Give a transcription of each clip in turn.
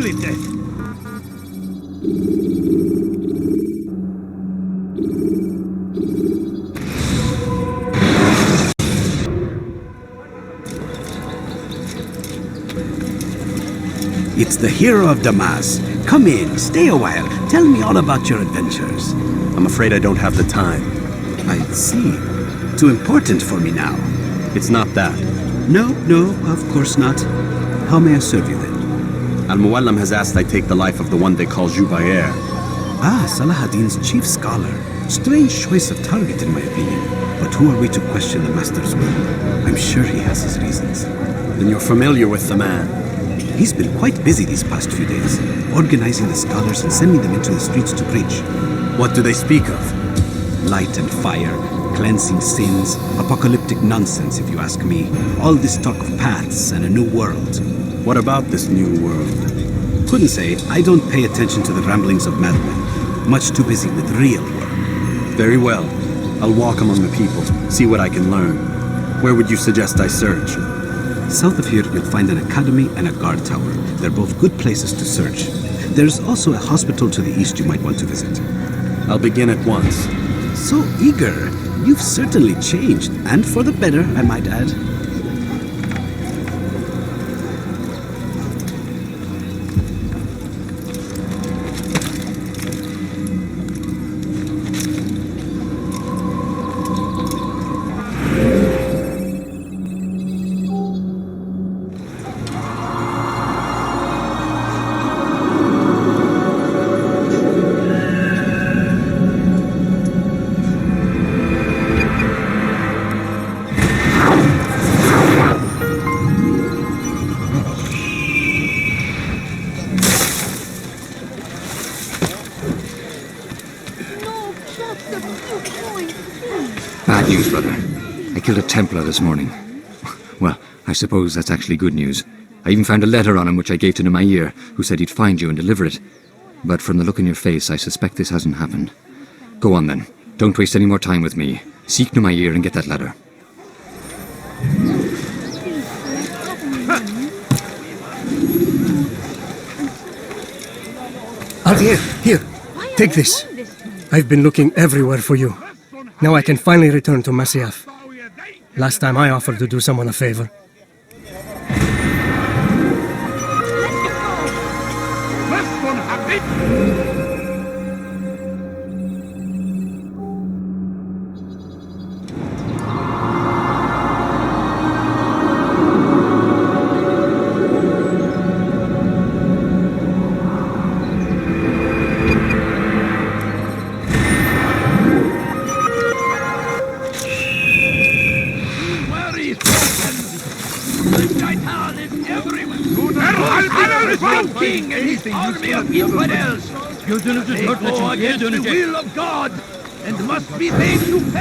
truly dead. It's the hero of Damas. Come in, stay a while. Tell me all about your adventures. I'm afraid I don't have the time. I see. Too important for me now. It's not that. No, of course not. How may I serve you then? Al-Muallam has asked I take the life of the one they call Jubair. Ah, Salah ad-Din's chief scholar. Strange choice of target in my opinion. But who are we to question the master's will? I'm sure he has his reasons. Then you're familiar with the man. He's been quite busy these past few days, organizing the scholars and sending them into the streets to preach. What do they speak of? Light and fire, cleansing sins, apocalyptic nonsense if you ask me. All this talk of paths and a new world. What about this new world? Couldn't say. I don't pay attention to the ramblings of madmen. Much too busy with real work. Very well. I'll walk among the people, see what I can learn. Where would you suggest I search? South of here, you'll find an academy and a guard tower. They're both good places to search. There's also a hospital to the east you might want to visit. I'll begin at once. So eager. You've certainly changed, and for the better, I might add. Bad news, brother. I killed a Templar this morning. Well, I suppose that's actually good news. I even found a letter on him which I gave to Numair, who said he'd find you and deliver it. But from the look in your face, I suspect this hasn't happened. Go on then. Don't waste any more time with me. Seek Numair and get that letter. Here. Take this. I've been looking everywhere for you. Now I can finally return to Masyaf. Last time I offered to do someone a favor.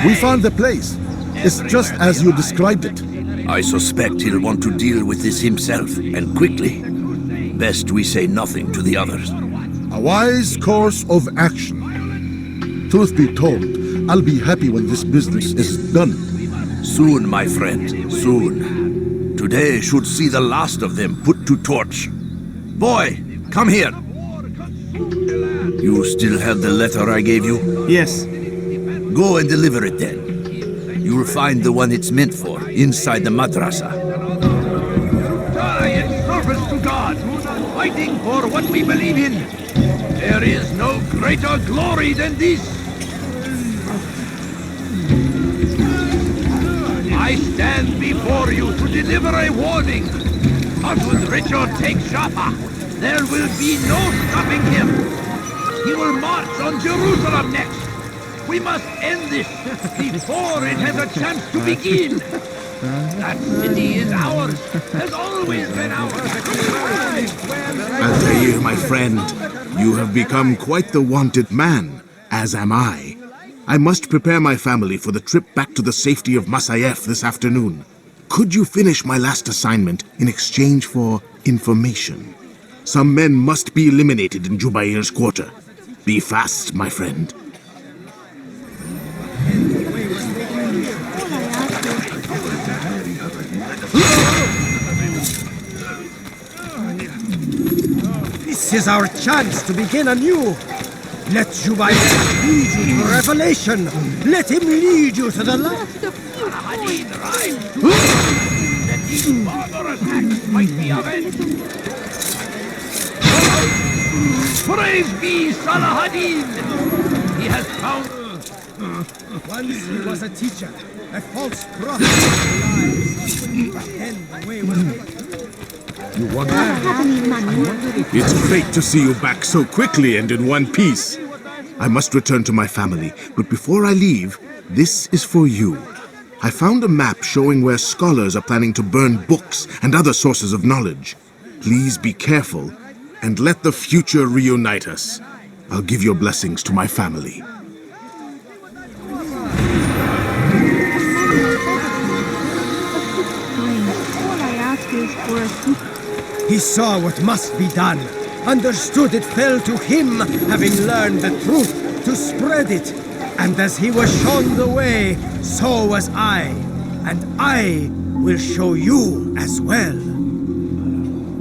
We found the place. It's just as you described it. I suspect he'll want to deal with this himself, and quickly. Best we say nothing to the others. A wise course of action. Truth be told, I'll be happy when this business is done. Soon, my friend, soon. Today should see the last of them put to torch. Boy, come here. You still have the letter I gave you? Yes. Go and deliver it then. You'll find the one it's meant for, inside the madrasa. Die in service to God, fighting for what we believe in. There is no greater glory than this. I stand before you to deliver a warning. But when Richard takes Jaffa, there will be no stopping him. He will march on Jerusalem next. We must end this before it has a chance to begin. That city is ours, has always been ours. Al-Tahir, my friend, you have become quite the wanted man, as am I. I must prepare my family for the trip back to the safety of Masyaf this afternoon. Could you finish my last assignment in exchange for information? Some men must be eliminated in Jubair's quarter. Be fast, my friend. This is our chance to begin anew. Let Jubair lead you to revelation. Let him lead you to the light. Saladin, right? That these barbarous acts might be avenged. Praise be Saladin! He has found... Once he was a teacher, a false prophet. But then the way was... It's great to see you back so quickly and in one piece. I must return to my family, but before I leave, this is for you. I found a map showing where scholars are planning to burn books and other sources of knowledge. Please be careful, and let the future reunite us. I'll give your blessings to my family. He saw what must be done, understood it fell to him, having learned the truth, to spread it. And as he was shown the way, so was I, and I will show you as well.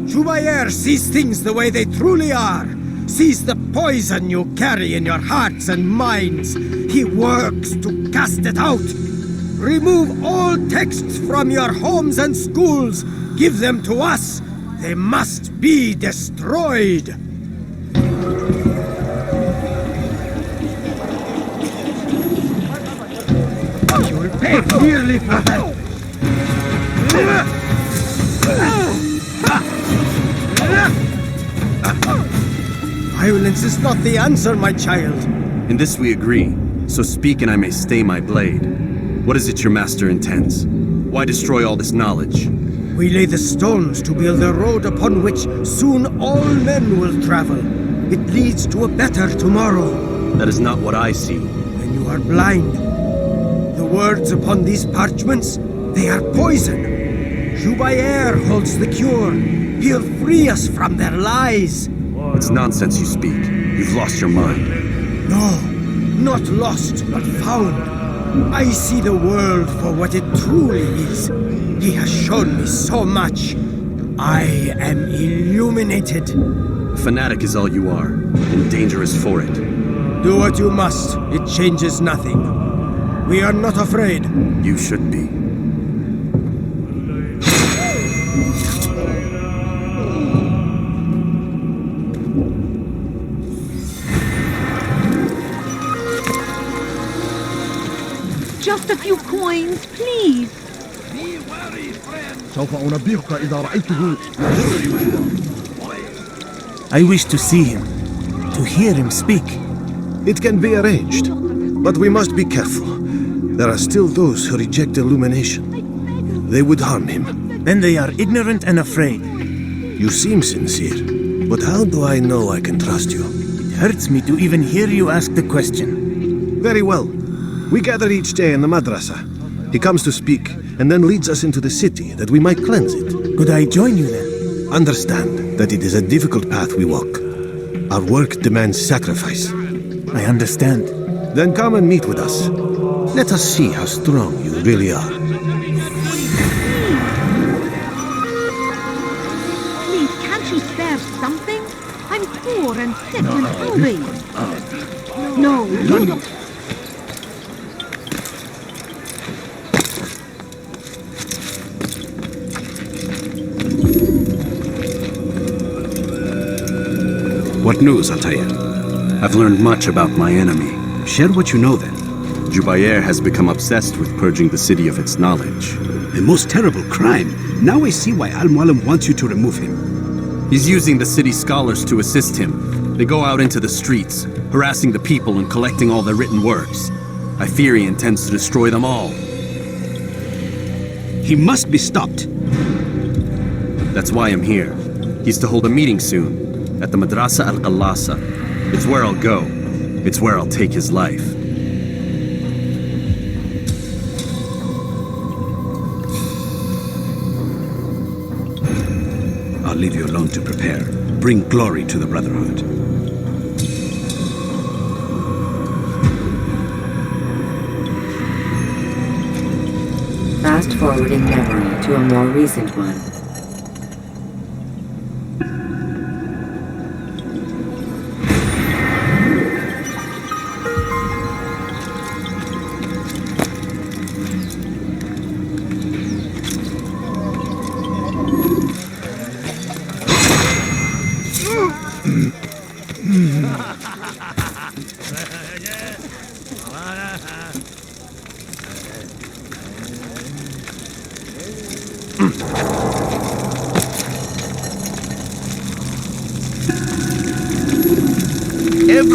Jubair sees things the way they truly are, sees the poison you carry in your hearts and minds. He works to cast it out. Remove all texts from your homes and schools. Give them to us. They must be destroyed. You will pay dearly for that. Violence is not the answer, my child. In this we agree, so speak and I may stay my blade. What is it your master intends? Why destroy all this knowledge? We lay the stones to build a road upon which soon all men will travel. It leads to a better tomorrow. That is not what I see. When you are blind, the words upon these parchments, they are poison. Jubair holds the cure. He'll free us from their lies. It's nonsense you speak. You've lost your mind. No, not lost, but found. I see the world for what it truly is. He has shown me so much. I am illuminated. A fanatic is all you are, and dangerous for it. Do what you must. It changes nothing. We are not afraid. You should be. Just a few coins, please. Be wary, friend. سوف أنبهك إذا رأيته. I wish to see him, to hear him speak. It can be arranged, but we must be careful. There are still those who reject illumination. They would harm him. Then they are ignorant and afraid. You seem sincere, but how do I know I can trust you? It hurts me to even hear you ask the question. Very well. We gather each day in the madrasa. He comes to speak, and then leads us into the city that we might cleanse it. Could I join you then? Understand that it is a difficult path we walk. Our work demands sacrifice. I understand. Then come and meet with us. Let us see how strong you really are. Please, can't you spare something? I'm poor and sick and hungry. No, you don't. What news, Altair? I've learned much about my enemy. Share what you know then. Jubair has become obsessed with purging the city of its knowledge. The most terrible crime. Now I see why Al-Mualim wants you to remove him. He's using the city scholars to assist him. They go out into the streets, harassing the people and collecting all their written works. I fear he intends to destroy them all. He must be stopped. That's why I'm here. He's to hold a meeting soon. At the Madrasa al-Qallasa. It's where I'll go. It's where I'll take his life. I'll leave you alone to prepare. Bring glory to the Brotherhood. Fast forwarding memory to a more recent one.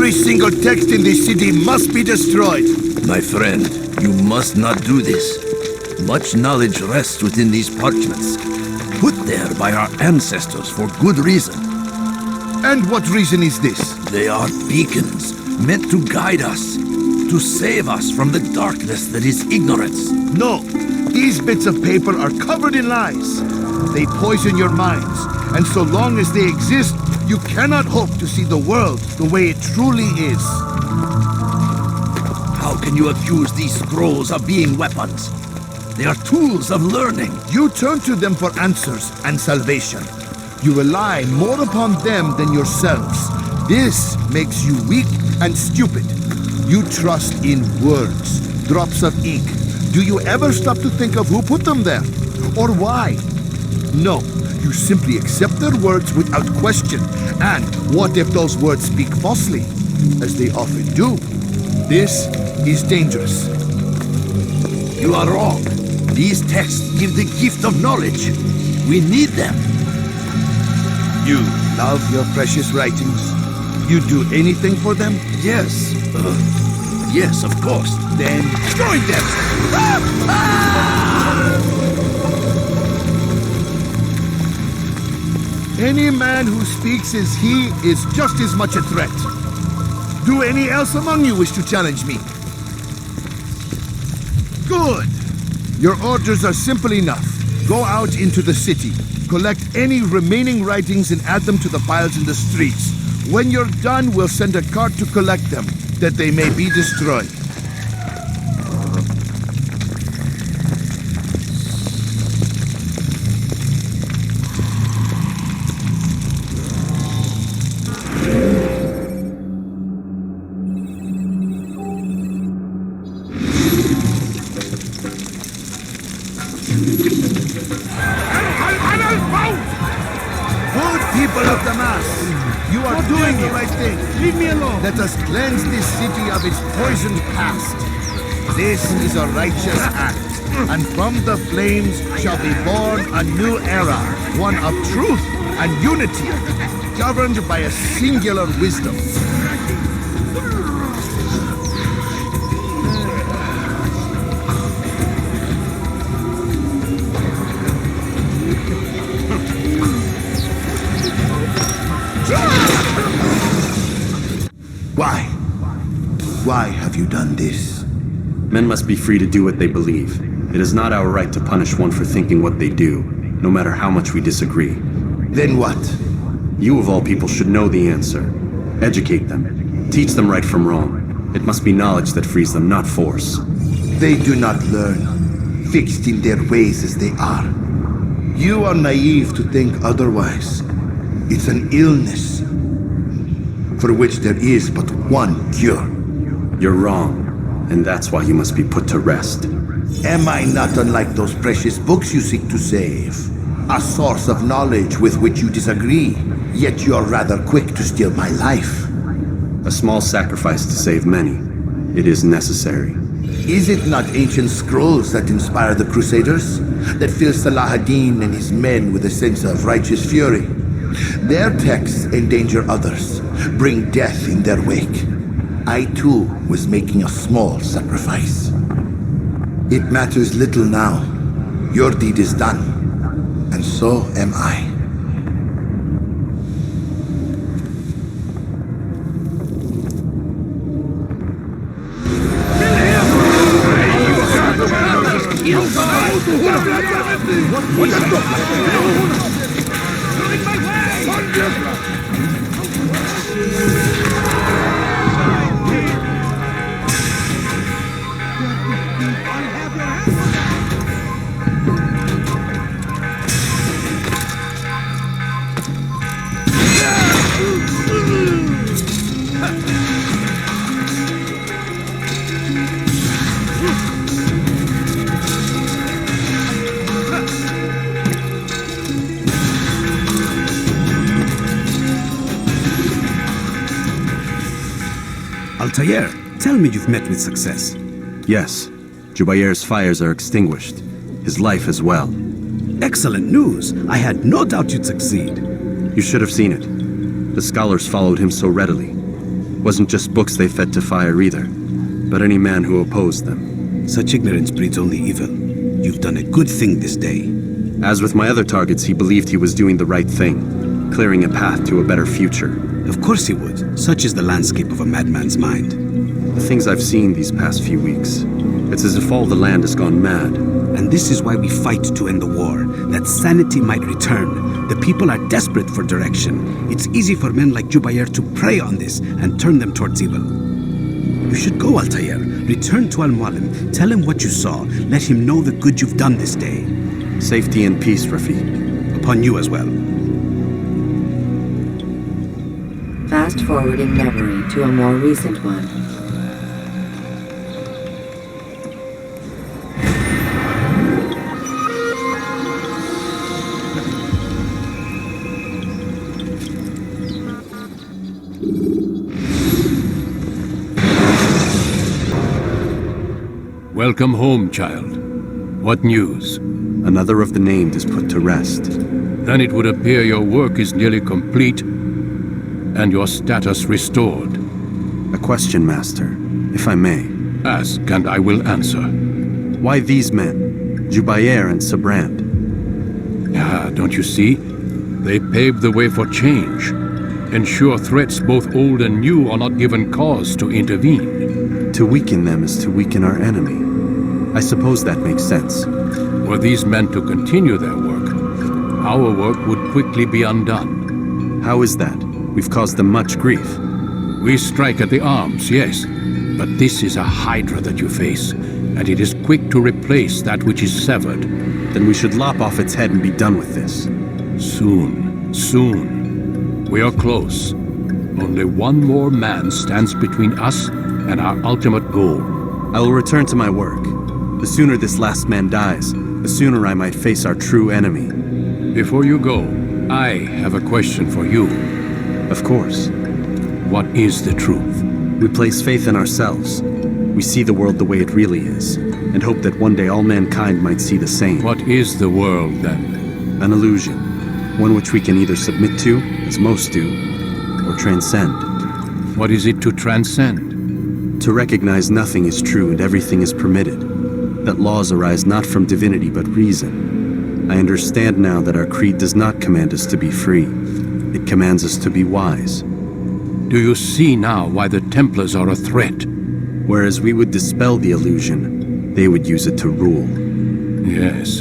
Every single text in this city must be destroyed. My friend, you must not do this. Much knowledge rests within these parchments, put there by our ancestors for good reason. And what reason is this? They are beacons, meant to guide us, to save us from the darkness that is ignorance. No, these bits of paper are covered in lies. They poison your minds, and so long as they exist, you cannot hope to see the world the way it truly is. How can you accuse these scrolls of being weapons? They are tools of learning. You turn to them for answers and salvation. You rely more upon them than yourselves. This makes you weak and stupid. You trust in words, drops of ink. Do you ever stop to think of who put them there? Or why? No, you simply accept their words without question. And what if those words speak falsely? As they often do. This is dangerous. You are wrong. These texts give the gift of knowledge. We need them. You love your precious writings? You'd do anything for them? Yes. Yes, of course. Then join them! Any man who speaks as he is just as much a threat. Do any else among you wish to challenge me? Good! Your orders are simple enough. Go out into the city, collect any remaining writings and add them to the piles in the streets. When you're done, we'll send a cart to collect them, that they may be destroyed. Good people of Damas, you are doing the right thing. Leave me alone. Let us cleanse this city of its poisoned past. This is a righteous act, and from the flames shall be born a new era, one of truth and unity, governed by a singular wisdom. Why have you done this? Men must be free to do what they believe. It is not our right to punish one for thinking what they do, no matter how much we disagree. Then what? You of all people should know the answer. Educate them. Teach them right from wrong. It must be knowledge that frees them, not force. They do not learn, fixed in their ways as they are. You are naive to think otherwise. It's an illness for which there is but one cure. You're wrong, and that's why you must be put to rest. Am I not unlike those precious books you seek to save? A source of knowledge with which you disagree, yet you're rather quick to steal my life. A small sacrifice to save many. It is necessary. Is it not ancient scrolls that inspire the Crusaders? That fill Salah ad-Din and his men with a sense of righteous fury? Their texts endanger others, bring death in their wake. I too was making a small sacrifice. It matters little now. Your deed is done, and so am I. Altair, tell me you've met with success. Yes. Jubair's fires are extinguished. His life as well. Excellent news. I had no doubt you'd succeed. You should have seen it. The scholars followed him so readily. Wasn't just books they fed to fire either, but any man who opposed them. Such ignorance breeds only evil. You've done a good thing this day. As with my other targets, he believed he was doing the right thing, clearing a path to a better future. Of course he would. Such is the landscape of a madman's mind. The things I've seen these past few weeks, it's as if all the land has gone mad. And this is why we fight to end the war, that sanity might return. The people are desperate for direction. It's easy for men like Jubair to prey on this and turn them towards evil. You should go, Altair. Return to Al-Mualim. Tell him what you saw. Let him know the good you've done this day. Safety and peace, Rafiq. Upon you as well. Fast forwarding memory to a more recent one. Welcome home, child. What news? Another of the named is put to rest. Then it would appear your work is nearly complete and your status restored. A question, Master, if I may. Ask and I will answer. Why these men, Jubair and Sabrand? Don't you see? They paved the way for change. Ensure threats both old and new are not given cause to intervene. To weaken them is to weaken our enemy. I suppose that makes sense. Were these men to continue their work, our work would quickly be undone. How is that? We've caused them much grief. We strike at the arms, yes, but this is a hydra that you face, and it is quick to replace that which is severed. Then we should lop off its head and be done with this. Soon, soon. We are close. Only one more man stands between us and our ultimate goal. I will return to my work. The sooner this last man dies, the sooner I might face our true enemy. Before you go, I have a question for you. Of course. What is the truth? We place faith in ourselves. We see the world the way it really is, and hope that one day all mankind might see the same. What is the world, then? An illusion. One which we can either submit to, as most do, or transcend. What is it to transcend? To recognize nothing is true and everything is permitted. That laws arise not from divinity but reason. I understand now that our creed does not command us to be free. It commands us to be wise. Do you see now why the Templars are a threat? Whereas we would dispel the illusion, they would use it to rule. Yes,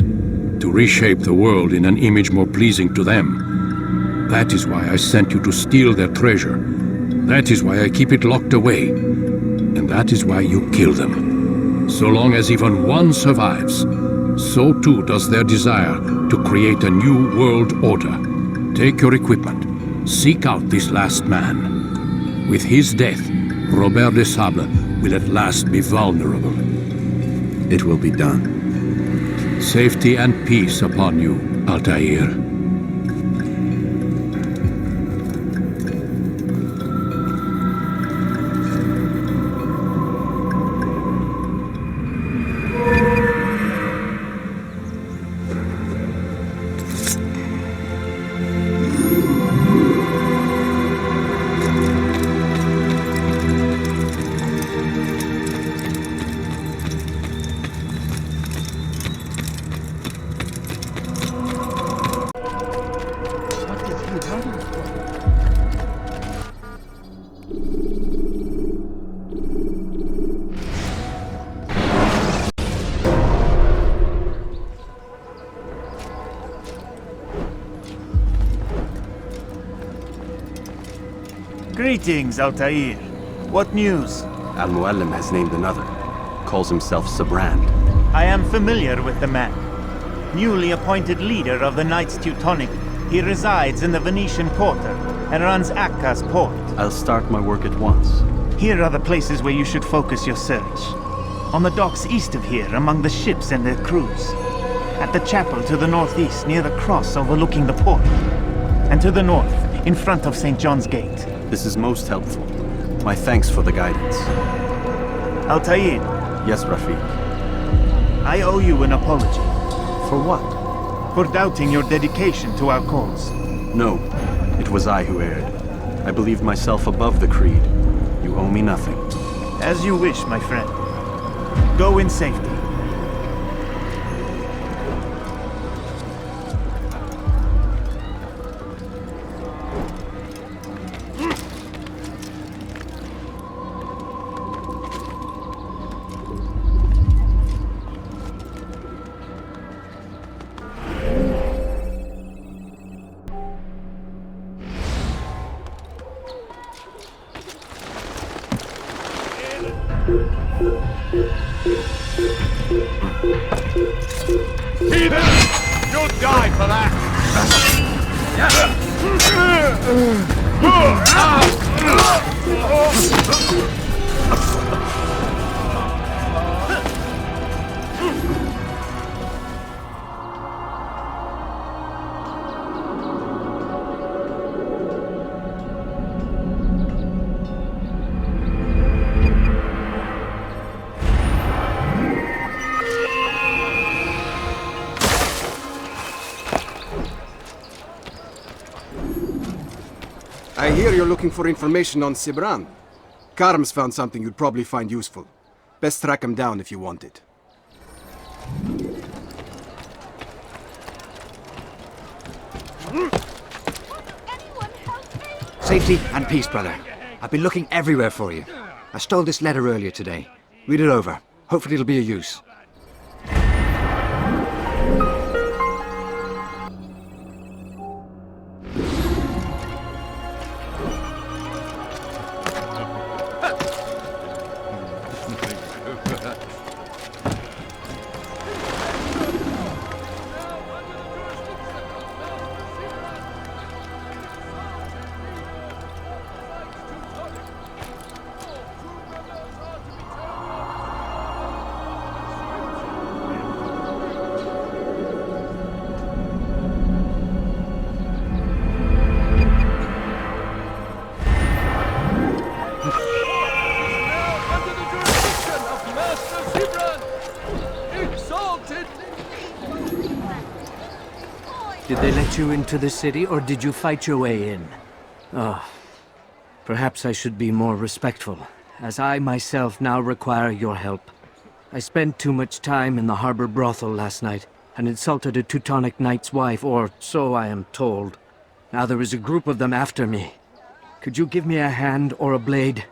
to reshape the world in an image more pleasing to them. That is why I sent you to steal their treasure. That is why I keep it locked away. And that is why you kill them. So long as even one survives, so too does their desire to create a new world order. Take your equipment. Seek out this last man. With his death, Robert de Sable will at last be vulnerable. It will be done. Safety and peace upon you, Altair. Greetings, Altair. What news? Al-Mualim has named another. Calls himself Sabrand. I am familiar with the man. Newly appointed leader of the Knights Teutonic, he resides in the Venetian Quarter and runs Akka's port. I'll start my work at once. Here are the places where you should focus your search. On the docks east of here, among the ships and their crews. At the chapel to the northeast, near the cross overlooking the port. And to the north, in front of St. John's Gate. This is most helpful. My thanks for the guidance. Altair. Yes, Rafiq. I owe you an apology. For what? For doubting your dedication to our cause. No, it was I who erred. I believed myself above the creed. owe me nothing. As you wish, my friend. Go in safety. Heathen! You'll die for that! I hear you're looking for information on Sibran. Karm's found something you'd probably find useful. Best track him down if you want it. Safety and peace, brother. I've been looking everywhere for you. I stole this letter earlier today. Read it over. Hopefully it'll be of use. Did they let you into the city, or did you fight your way in? Oh, perhaps I should be more respectful, as I myself now require your help. I spent too much time in the harbor brothel last night, and insulted a Teutonic knight's wife, or so I am told. Now there is a group of them after me. Could you give me a hand or a blade?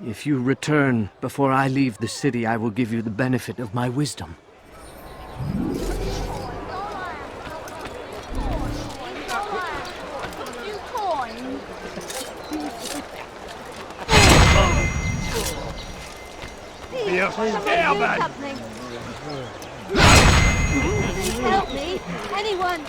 If you return before I leave the city, I will give you the benefit of my wisdom. Please help me! Anyone!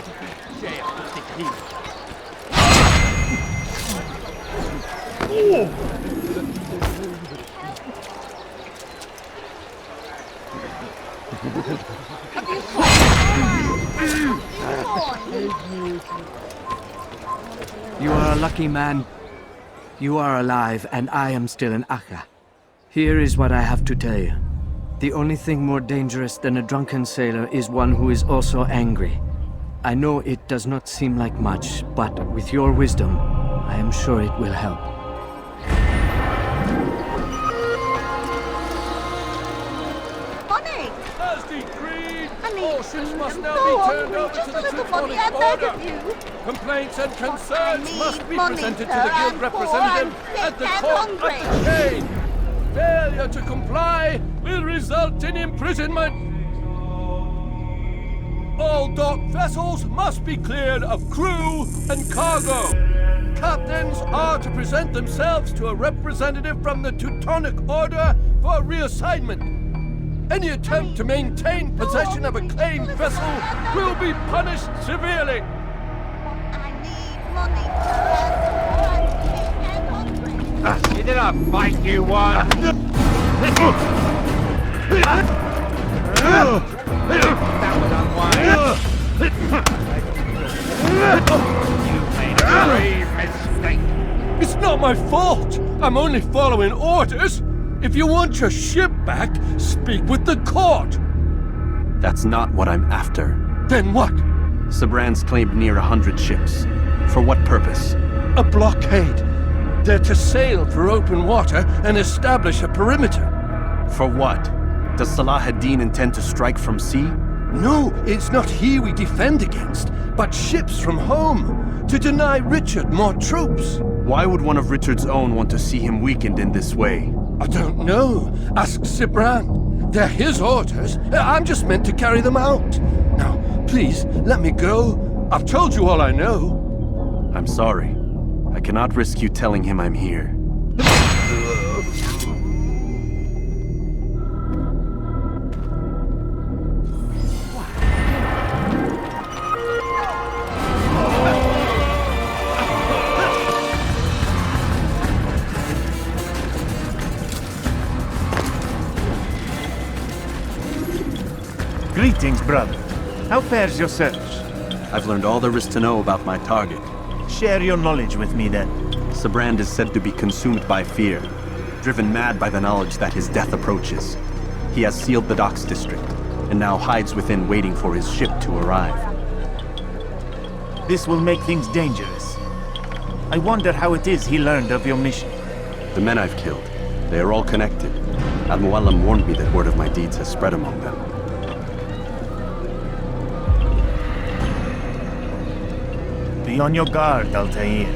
You are a lucky man. You are alive, and I am still in Akka. Here is what I have to tell you. The only thing more dangerous than a drunken sailor is one who is also angry. I know it does not seem like much, but with your wisdom, I am sure it will help. Money! As decreed, I mean, all ships must now go be on, turned over just to a the little money, Teutonic I beg Order. of you. Complaints and concerns must be money, presented to sir, the guild I'm representative poor, I'm at the sick and court of hungry. the chain. Failure to comply will result in imprisonment. All dock vessels must be cleared of crew and cargo. Captains are to present themselves to a representative from the Teutonic Order for reassignment. Any attempt to maintain possession of a claimed vessel will be punished severely. I need money, sir. I'm sick and hungry. You did a fight you won! That was unwise. You made a grave mistake. It's not my fault. I'm only following orders. If you want your ship back, speak with the court. That's not what I'm after. Then what? Sabran's claimed near 100 ships. For what purpose? A blockade. They're to sail for open water and establish a perimeter. For what? Does Salah ad-Din intend to strike from sea? No, it's not he we defend against, but ships from home, to deny Richard more troops. Why would one of Richard's own want to see him weakened in this way? I don't know. Ask Sibran. They're his orders. I'm just meant to carry them out. Now, please, let me go. I've told you all I know. I'm sorry. I cannot risk you telling him I'm here. Greetings, brother. How fares your search? I've learned all there is to know about my target. Share your knowledge with me, then. Sabrand is said to be consumed by fear, driven mad by the knowledge that his death approaches. He has sealed the docks district, and now hides within waiting for his ship to arrive. This will make things dangerous. I wonder how it is he learned of your mission. The men I've killed, they are all connected. Al-Muallam warned me that word of my deeds has spread among them. Be on your guard, Altair.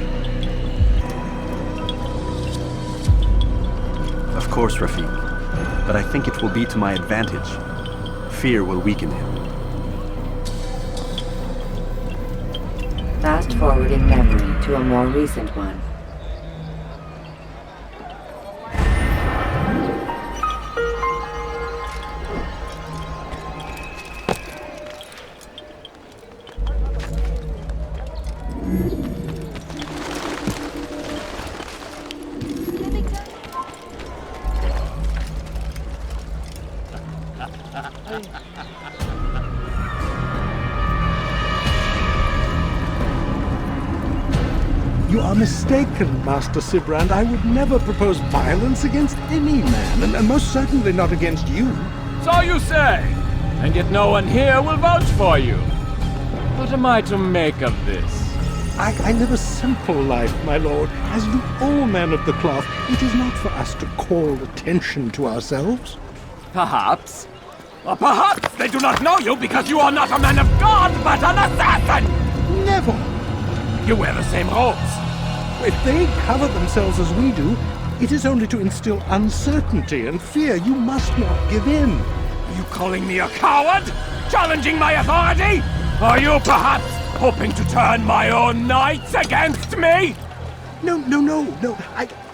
Of course, Rafiq. But I think it will be to my advantage. Fear will weaken him. Fast forward in memory to a more recent one. You are mistaken, Master Sibrand. I would never propose violence against any man, and most certainly not against you. So you say, and yet no one here will vouch for you. What am I to make of this? I live a simple life, my lord, as do all men of the cloth. It is not for us to call attention to ourselves. Perhaps. Or perhaps they do not know you because you are not a man of God, but an assassin! Never! You wear the same robes. If they cover themselves as we do, it is only to instill uncertainty and fear. You must not give in. Are you calling me a coward? Challenging my authority? Are you perhaps hoping to turn my own knights against me? No.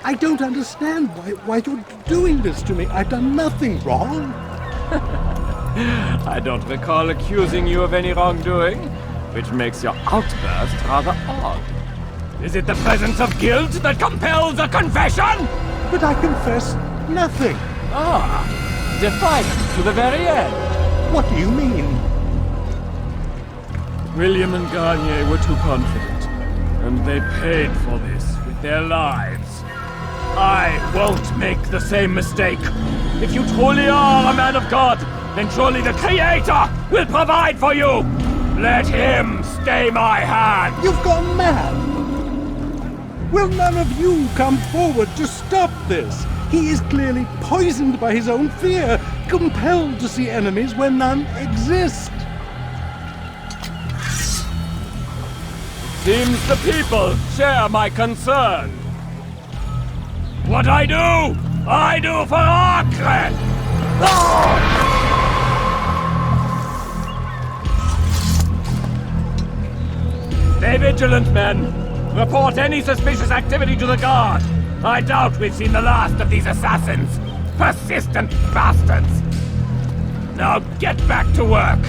I don't understand why you're doing this to me. I've done nothing wrong. I don't recall accusing you of any wrongdoing, which makes your outburst rather odd. Is it the presence of guilt that compels a confession? But I confess nothing. Ah, defiant to the very end. What do you mean? William and Garnier were too confident, and they paid for this with their lives. I won't make the same mistake. If you truly are a man of God, then surely the Creator will provide for you. Let him stay my hand. You've gone mad. Will none of you come forward to stop this? He is clearly poisoned by his own fear, compelled to see enemies where none exist. Seems the people share my concern. What I do for Acre! Stay vigilant, men. Report any suspicious activity to the guard. I doubt we've seen the last of these assassins. Persistent bastards. Now get back to work.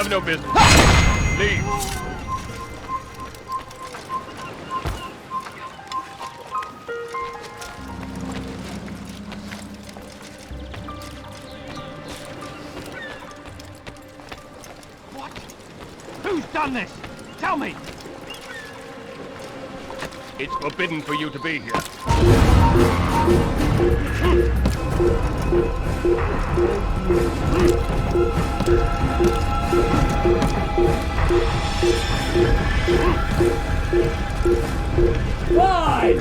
have no business. Leave. What? Who's done this? Tell me! It's forbidden for you to be here. Why?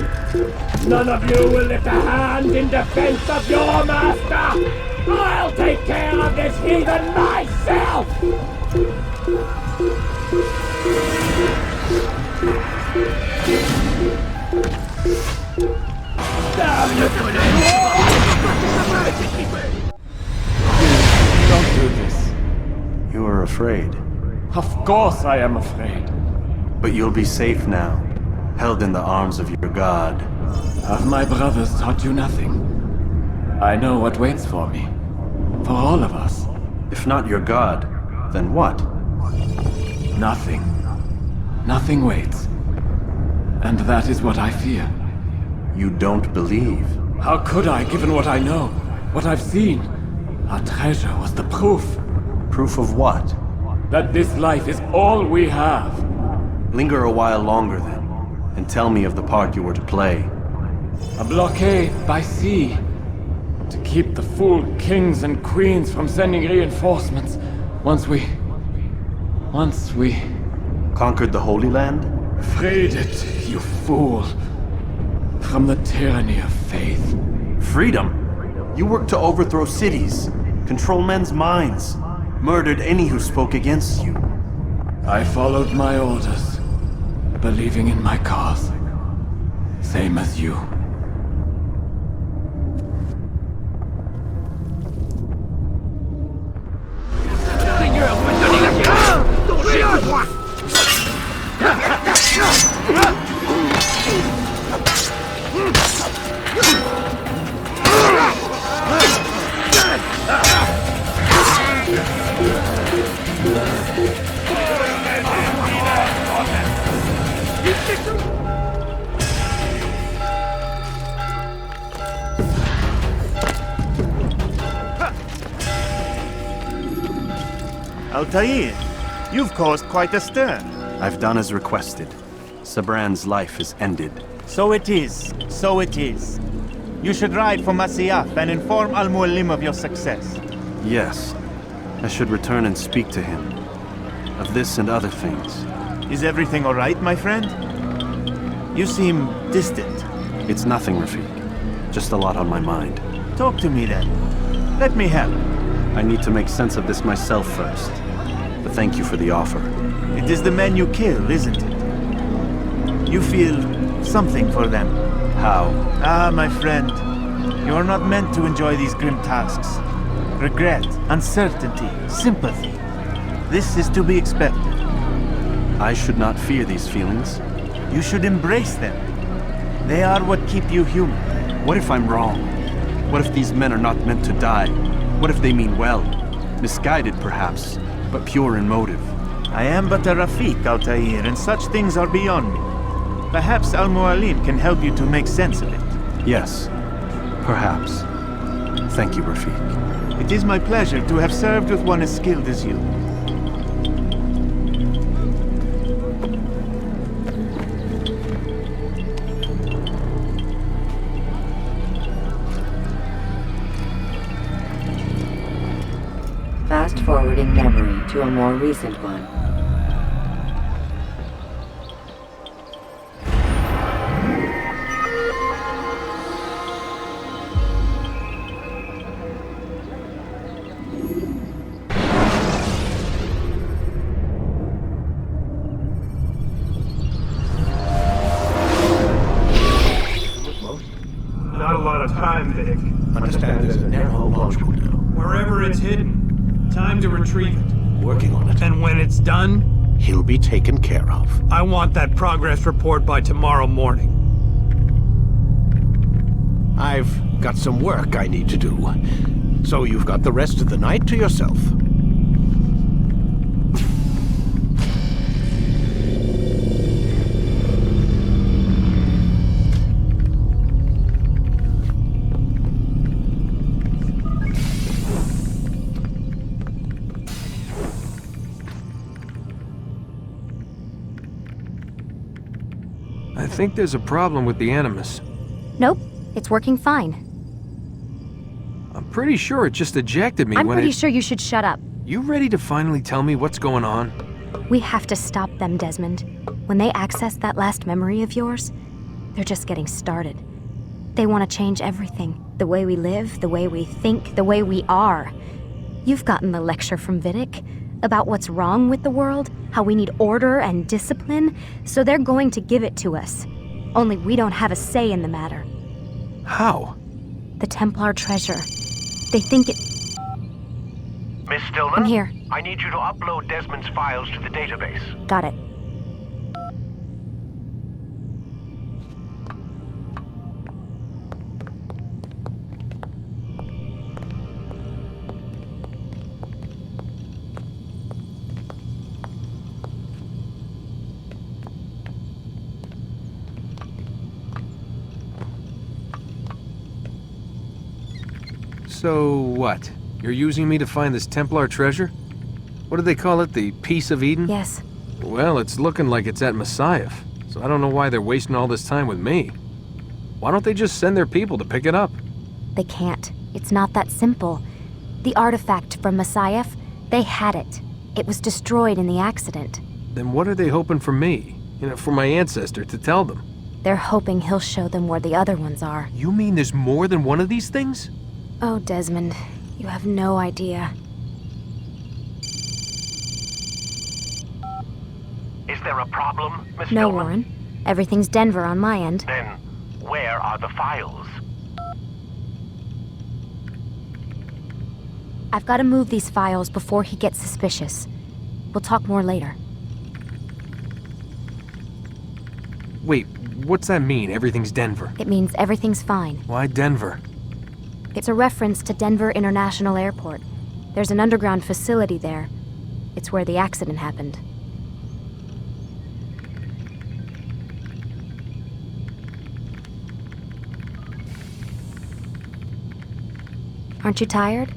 None of you will lift a hand in defense of your master! I'll take care of this heathen myself! Don't do this. You are afraid. Of course I am afraid. But you'll be safe now, held in the arms of your god. Have my brothers taught you nothing? I know what waits for me. For all of us. If not your god, then what? Nothing. Nothing waits. And that is what I fear. You don't believe? How could I, given what I know, what I've seen? Our treasure was the proof. Proof of what? That this life is all we have. Linger a while longer then, and tell me of the part you were to play. A blockade by sea. To keep the fool kings and queens from sending reinforcements. Once we... Conquered the Holy Land? Freed it, you fool. From the tyranny of faith. Freedom? You worked to overthrow cities, control men's minds, murdered any who spoke against you. I followed my orders, believing in my cause. Same as you. Altair, you've caused quite a stir. I've done as requested. Sabran's life is ended. So it is. So it is. You should ride for Masyaf and inform Al-Muallim of your success. Yes. I should return and speak to him. Of this and other things. Is everything all right, my friend? You seem distant. It's nothing, Rafiq. Just a lot on my mind. Talk to me then. Let me help. I need to make sense of this myself first. But thank you for the offer. It is the men you kill, isn't it? You feel something for them. How? Ah, my friend. You are not meant to enjoy these grim tasks. Regret, uncertainty, sympathy. This is to be expected. I should not fear these feelings. You should embrace them. They are what keep you human. What if I'm wrong? What if these men are not meant to die? What if they mean well? Misguided, perhaps, but pure in motive. I am but a Rafiq, Altair, and such things are beyond me. Perhaps Al-Muallim can help you to make sense of it. Yes, perhaps. Thank you, Rafiq. It is my pleasure to have served with one as skilled as you. Fast forwarding memory to a more recent one. Not a lot of time, Vic. Understand there's a narrow launch window. Wherever it's hidden, time to retrieve it. Working on it. And when it's done, He'll be taken care of. I want that progress report by tomorrow morning. I've got some work I need to do. So you've got the rest of the night to yourself. I think there's a problem with the Animus. Nope, it's working fine. I'm pretty sure it just ejected me I'm when pretty sure you should shut up. You ready to finally tell me what's going on? We have to stop them, Desmond. When they access that last memory of yours, they're just getting started. They want to change everything. The way we live, the way we think, the way we are. You've gotten the lecture from Vidic about what's wrong with the world, how we need order and discipline, so they're going to give it to us. Only we don't have a say in the matter. How? The Templar treasure. They think it... Miss Stillman? I'm here. I need you to upload Desmond's files to the database. Got it. So what? You're using me to find this Templar treasure? What do they call it, the Piece of Eden? Yes. Well, it's looking like it's at Messiah, so I don't know why they're wasting all this time with me. Why don't they just send their people to pick it up? They can't. It's not that simple. The artifact from Messiah, they had it. It was destroyed in the accident. Then what are they hoping for me? For my ancestor to tell them? They're hoping he'll show them where the other ones are. You mean there's more than one of these things? Oh, Desmond, you have no idea. Is there a problem, Miss No, Stillman? Warren. Everything's Denver on my end. Then, where are the files? I've got to move these files before he gets suspicious. We'll talk more later. Wait, what's that mean, everything's Denver? It means everything's fine. Why Denver? It's a reference to Denver International Airport. There's an underground facility there. It's where the accident happened. Aren't you tired?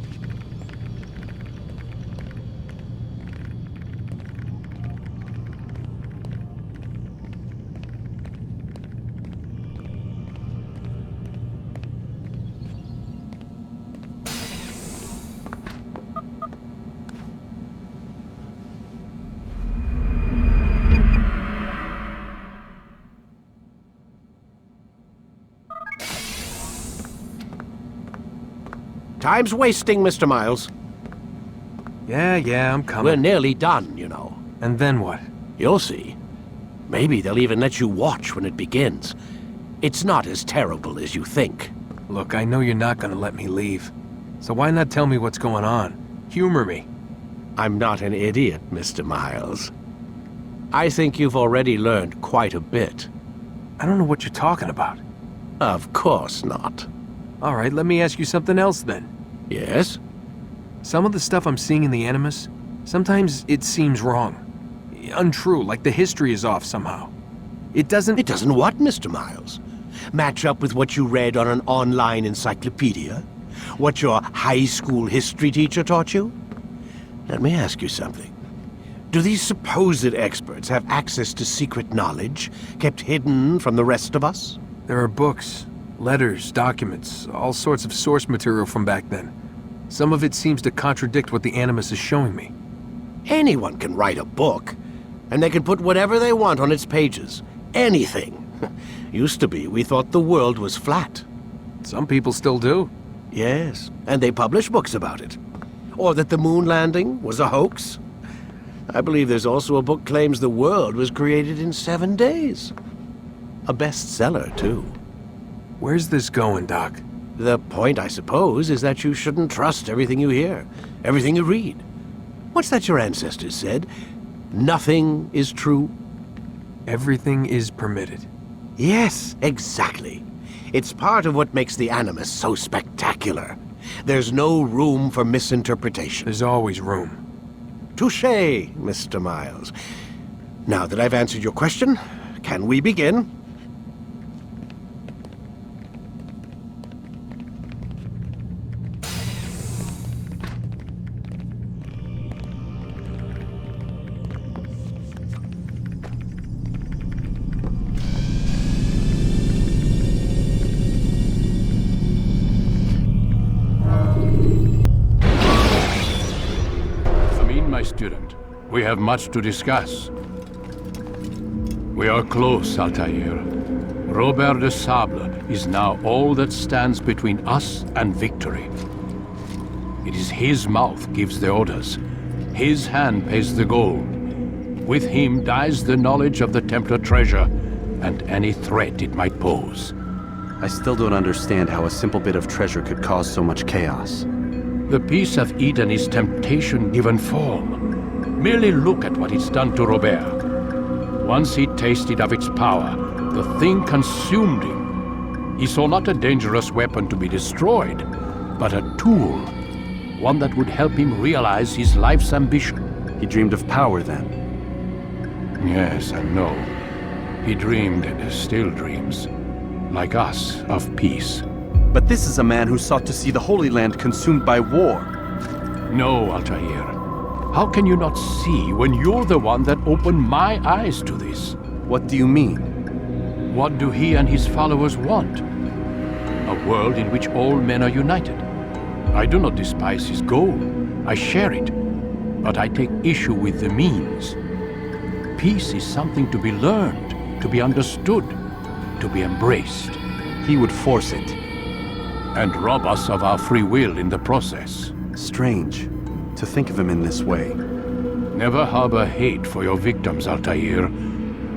Time's wasting, Mr. Miles. Yeah, I'm coming. We're nearly done, you know. And then what? You'll see. Maybe they'll even let you watch when it begins. It's not as terrible as you think. Look, I know you're not gonna let me leave. So why not tell me what's going on? Humor me. I'm not an idiot, Mr. Miles. I think you've already learned quite a bit. I don't know what you're talking about. Of course not. All right, let me ask you something else then. Yes? Some of the stuff I'm seeing in the Animus, sometimes it seems wrong. Untrue, like the history is off somehow. It doesn't... It doesn't what, Mr. Miles? Match up with what you read on an online encyclopedia? What your high school history teacher taught you? Let me ask you something. Do these supposed experts have access to secret knowledge kept hidden from the rest of us? There are books, letters, documents, all sorts of source material from back then. Some of it seems to contradict what the Animus is showing me. Anyone can write a book, and they can put whatever they want on its pages. Anything. Used to be, we thought the world was flat. Some people still do. Yes, and they publish books about it. Or that the moon landing was a hoax. I believe there's also a book claims the world was created in 7 days. A bestseller, too. Where's this going, Doc? The point, I suppose, is that you shouldn't trust everything you hear, everything you read. What's that your ancestors said? Nothing is true? Everything is permitted. Yes, exactly. It's part of what makes the Animus so spectacular. There's no room for misinterpretation. There's always room. Touché, Mr. Miles. Now that I've answered your question, can we begin? my student. We have much to discuss. We are close, Altair. Robert de Sable is now all that stands between us and victory. It is his mouth gives the orders. His hand pays the gold. With him dies the knowledge of the Templar treasure and any threat it might pose. I still don't understand how a simple bit of treasure could cause so much chaos. The piece of Eden is temptation given form. Merely look at what it's done to Robert. Once he tasted of its power, the thing consumed him. He saw not a dangerous weapon to be destroyed, but a tool. One that would help him realize his life's ambition. He dreamed of power then? Yes and no. He dreamed, still dreams, like us, of peace. But this is a man who sought to see the Holy Land consumed by war. No, Altair. How can you not see when you're the one that opened my eyes to this? What do you mean? What do he and his followers want? A world in which all men are united. I do not despise his goal. I share it. But I take issue with the means. Peace is something to be learned, to be understood, to be embraced. He would force it. And rob us of our free will in the process. Strange to think of him in this way. Never harbor hate for your victims, Altair.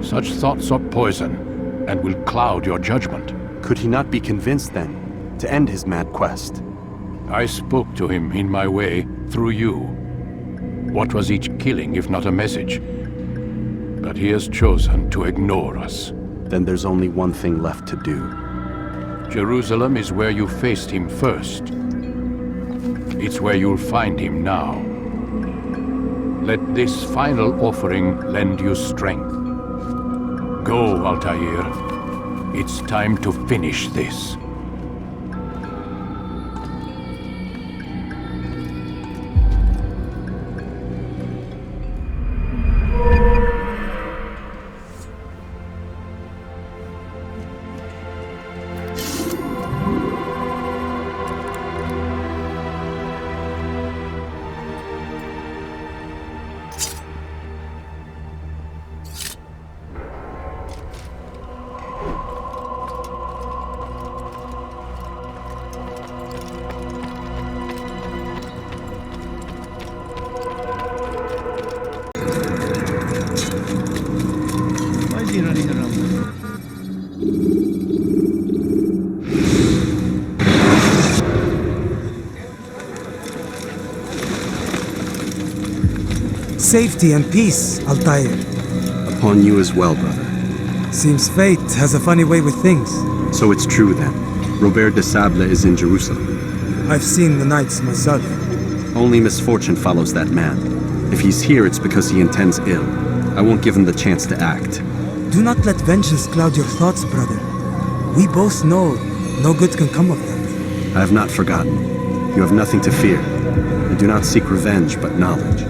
Such thoughts are poison and will cloud your judgment. Could he not be convinced then to end his mad quest? I spoke to him in my way through you. What was each killing if not a message? But he has chosen to ignore us. Then there's only one thing left to do. Jerusalem is where you faced him first. It's where you'll find him now. Let this final offering lend you strength. Go, Altair. It's time to finish this. Safety and peace, Altair. Upon you as well, brother. Seems fate has a funny way with things. So it's true then. Robert de Sable is in Jerusalem. I've seen the knights myself. Only misfortune follows that man. If he's here, it's because he intends ill. I won't give him the chance to act. Do not let vengeance cloud your thoughts, brother. We both know no good can come of that. I have not forgotten. You have nothing to fear. I do not seek revenge, but knowledge.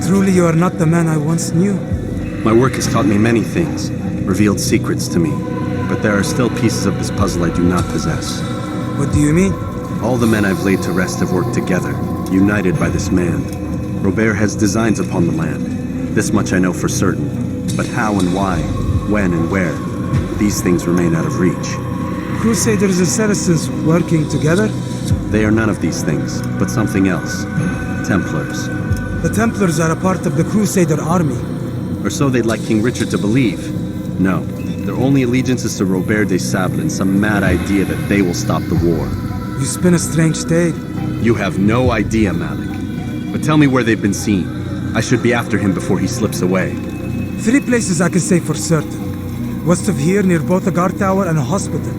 Truly you are not the man I once knew. My work has taught me many things, revealed secrets to me. But there are still pieces of this puzzle I do not possess. What do you mean? All the men I've laid to rest have worked together, united by this man. Robert has designs upon the land. This much I know for certain. But how and why, when and where, these things remain out of reach. Crusaders and Saracens working together? They are none of these things, but something else. Templars. The Templars are a part of the Crusader army. Or so they'd like King Richard to believe. No, their only allegiance is to Robert de Sable and some mad idea that they will stop the war. You spin a strange tale. You have no idea, Malik. But tell me where they've been seen. I should be after him before he slips away. 3 places I can say for certain. West of here, near both a guard tower and a hospital.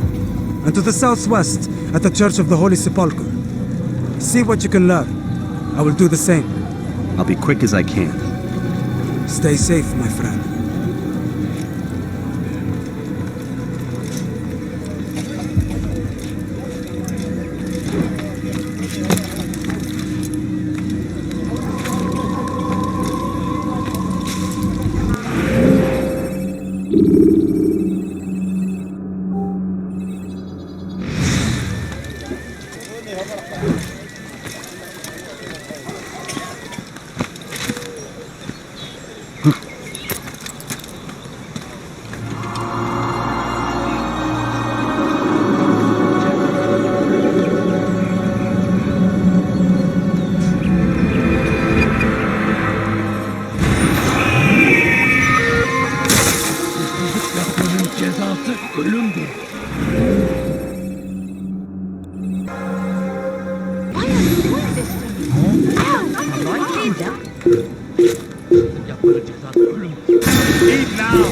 And to the southwest, at the Church of the Holy Sepulchre. See what you can learn. I will do the same. I'll be quick as I can. Stay safe, my friend. Why are you doing this to me? Ow! Leave now!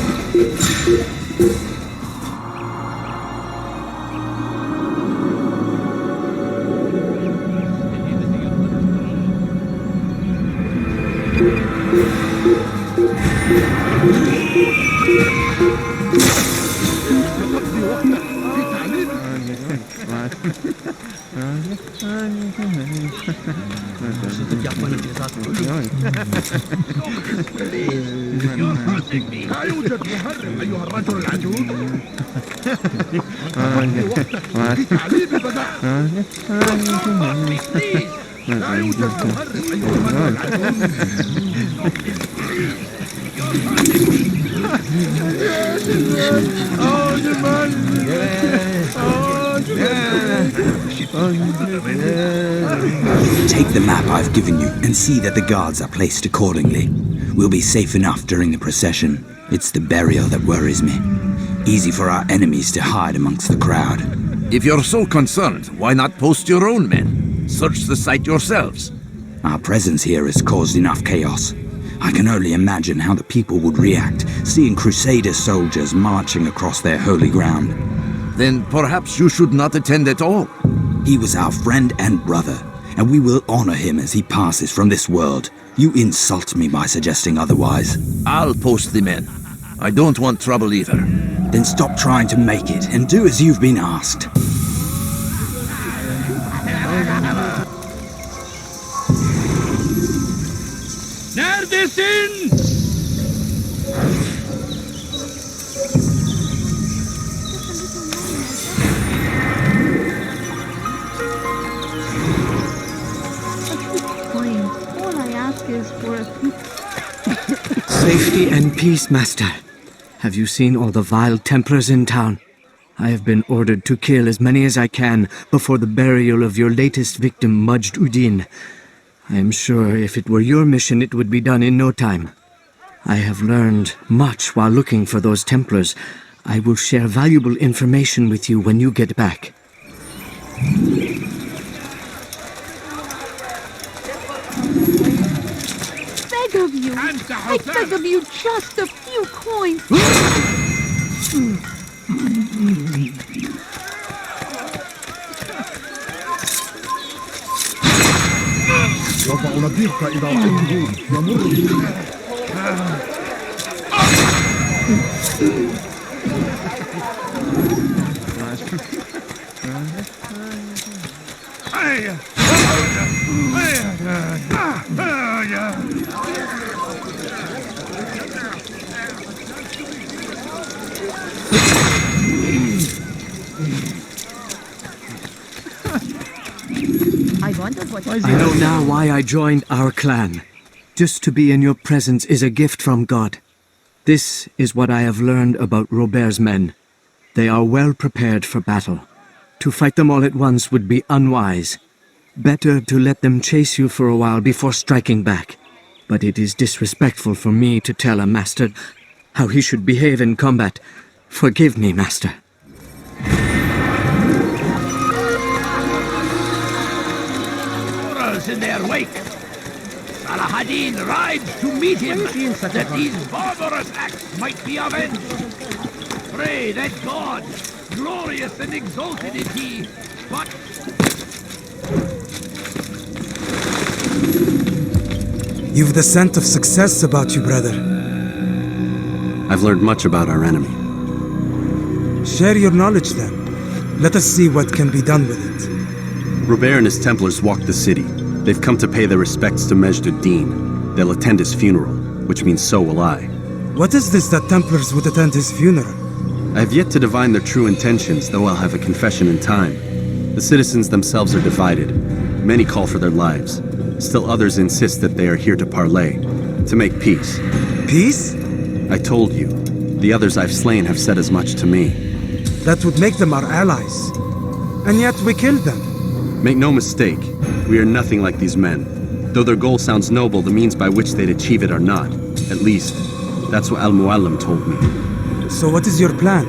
لا يوجد مهرب أيها الرجل العجوز. في تعليم بدأ. لا يوجد مهرب أيها الرجل Take the map I've given you and see that the guards are placed accordingly. We'll be safe enough during the procession. It's the burial that worries me. Easy for our enemies to hide amongst the crowd. If you're so concerned, why not post your own men? Search the site yourselves. Our presence here has caused enough chaos. I can only imagine how the people would react, seeing Crusader soldiers marching across their holy ground. Then perhaps you should not attend at all. He was our friend and brother, and we will honor him as he passes from this world. You insult me by suggesting otherwise. I'll post the men. I don't want trouble either. Then stop trying to make it and do as you've been asked. Neredesin? All I ask is for a few... Safety and peace, Master. Have you seen all the vile Templars in town? I have been ordered to kill as many as I can before the burial of your latest victim, Majd Uddin. I am sure if it were your mission, it would be done in no time. I have learned much while looking for those Templars. I will share valuable information with you when you get back. Beg of you! I beg of you just a few coins! سوف أنبهك إذا رأيته يمر بي. I know now why I joined our clan. Just to be in your presence is a gift from God. This is what I have learned about Robert's men. They are well prepared for battle. To fight them all at once would be unwise. Better to let them chase you for a while before striking back. But it is disrespectful for me to tell a master how he should behave in combat. Forgive me, Master. In their wake. Saladin rides to meet him, that these barbarous acts might be avenged. Pray that God, glorious and exalted is he, but... You've the scent of success about you, brother. I've learned much about our enemy. Share your knowledge then. Let us see what can be done with it. Robert and his Templars walk the city. They've come to pay their respects to Majd Uddin. They'll attend his funeral, which means so will I. What is this that Templars would attend his funeral? I have yet to divine their true intentions, though I'll have a confession in time. The citizens themselves are divided. Many call for their lives. Still others insist that they are here to parley, to make peace. Peace? I told you. The others I've slain have said as much to me. That would make them our allies. And yet we killed them. Make no mistake, we are nothing like these men. Though their goal sounds noble, the means by which they'd achieve it are not. At least, that's what Al-Muallim told me. So what is your plan?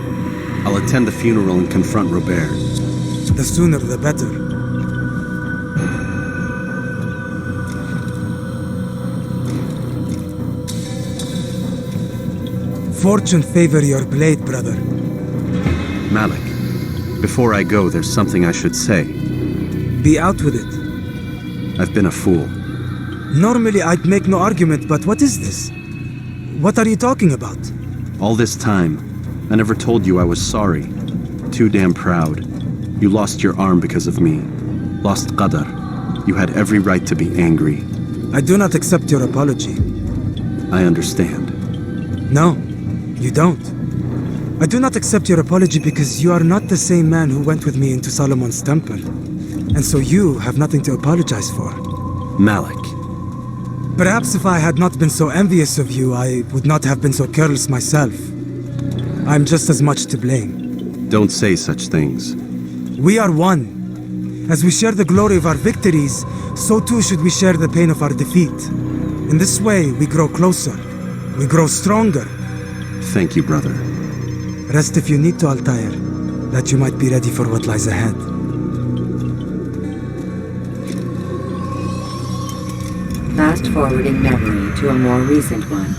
I'll attend the funeral and confront Robert. The sooner the better. Fortune favor your blade, brother. Malik, before I go, there's something I should say. Be out with it. I've been a fool. Normally I'd make no argument, but what is this? What are you talking about? All this time, I never told you I was sorry. Too damn proud. You lost your arm because of me. Lost Qadar. You had every right to be angry. I do not accept your apology. I understand. No, you don't. I do not accept your apology because you are not the same man who went with me into Solomon's temple. And so you have nothing to apologize for. Malik. Perhaps if I had not been so envious of you, I would not have been so careless myself. I'm just as much to blame. Don't say such things. We are one. As we share the glory of our victories, so too should we share the pain of our defeat. In this way, we grow closer. We grow stronger. Thank you, brother. Rest if you need to, Altair, that you might be ready for what lies ahead. Fast-forwarding memory to a more recent one.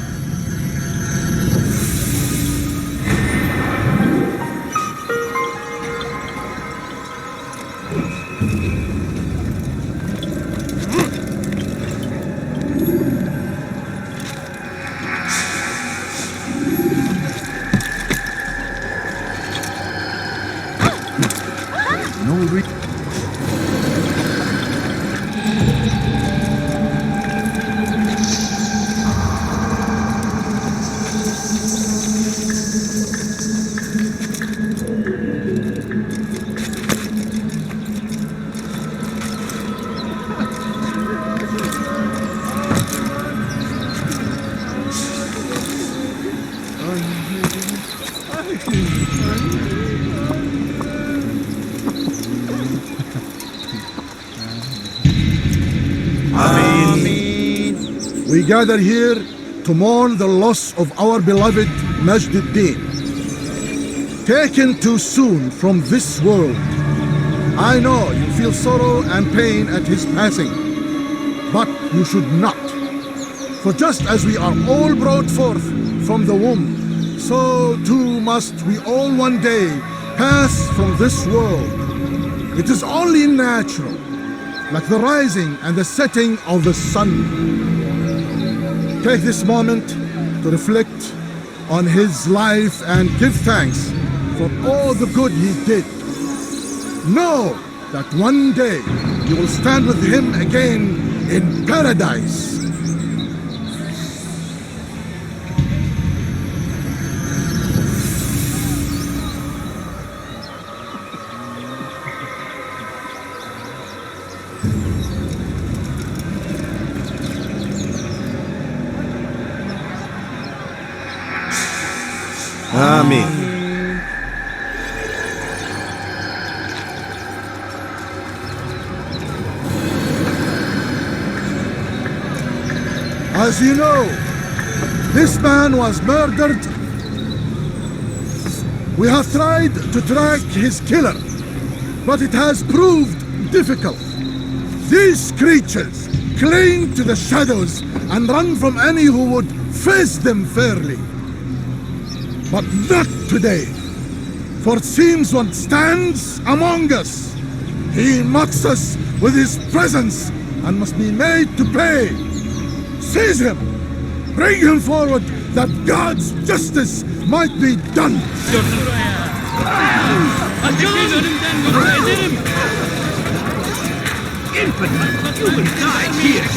We gather here to mourn the loss of our beloved Majduddin. Taken too soon from this world. I know you feel sorrow and pain at his passing, but you should not. For just as we are all brought forth from the womb, so too must we all one day pass from this world. It is only natural, like the rising and the setting of the sun. Take this moment to reflect on his life and give thanks for all the good he did. Know that one day you will stand with him again in paradise. Amen. As you know, this man was murdered. We have tried to track his killer, but it has proved difficult. These creatures cling to the shadows and run from any who would face them fairly. But not today, for it seems one stands among us. He mocks us with his presence and must be made to pay. Seize him! Bring him forward that God's justice might be done! Infantry, you will die here!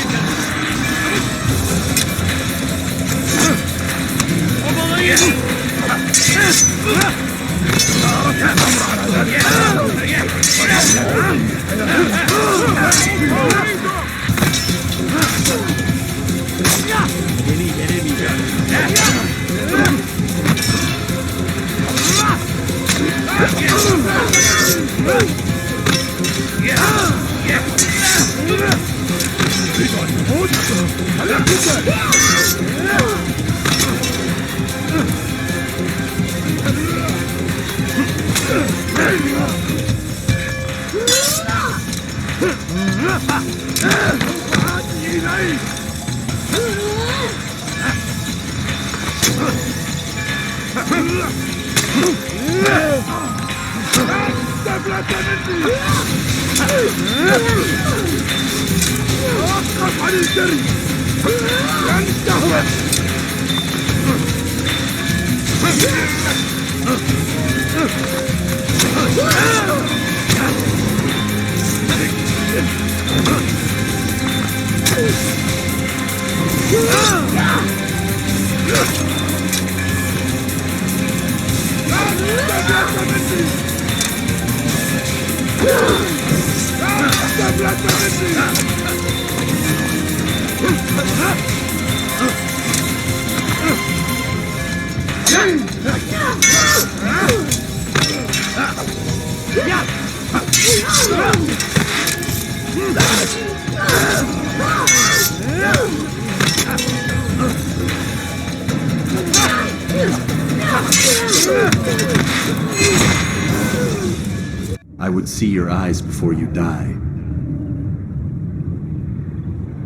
توقف عن الجري لن تهرب I would see your eyes before you die.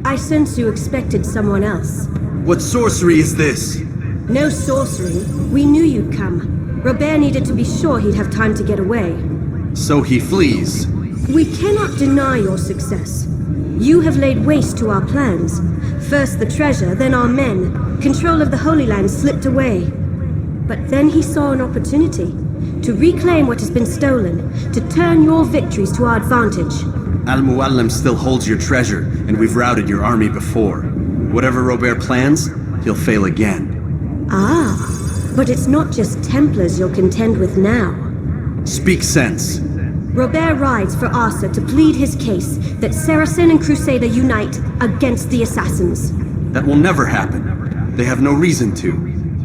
I sense you expected someone else. What sorcery is this? No sorcery. We knew you'd come. Robert needed to be sure he'd have time to get away. So he flees. We cannot deny your success. You have laid waste to our plans. First the treasure, then our men. Control of the Holy Land slipped away. But then he saw an opportunity to reclaim what has been stolen, to turn your victories to our advantage. Al-Muallim still holds your treasure, and we've routed your army before. Whatever Robert plans, he'll fail again. Ah, but it's not just Templars you'll contend with now. Speak sense. Robert rides for Arsa to plead his case that Saracen and Crusader unite against the Assassins. That will never happen. They have no reason to.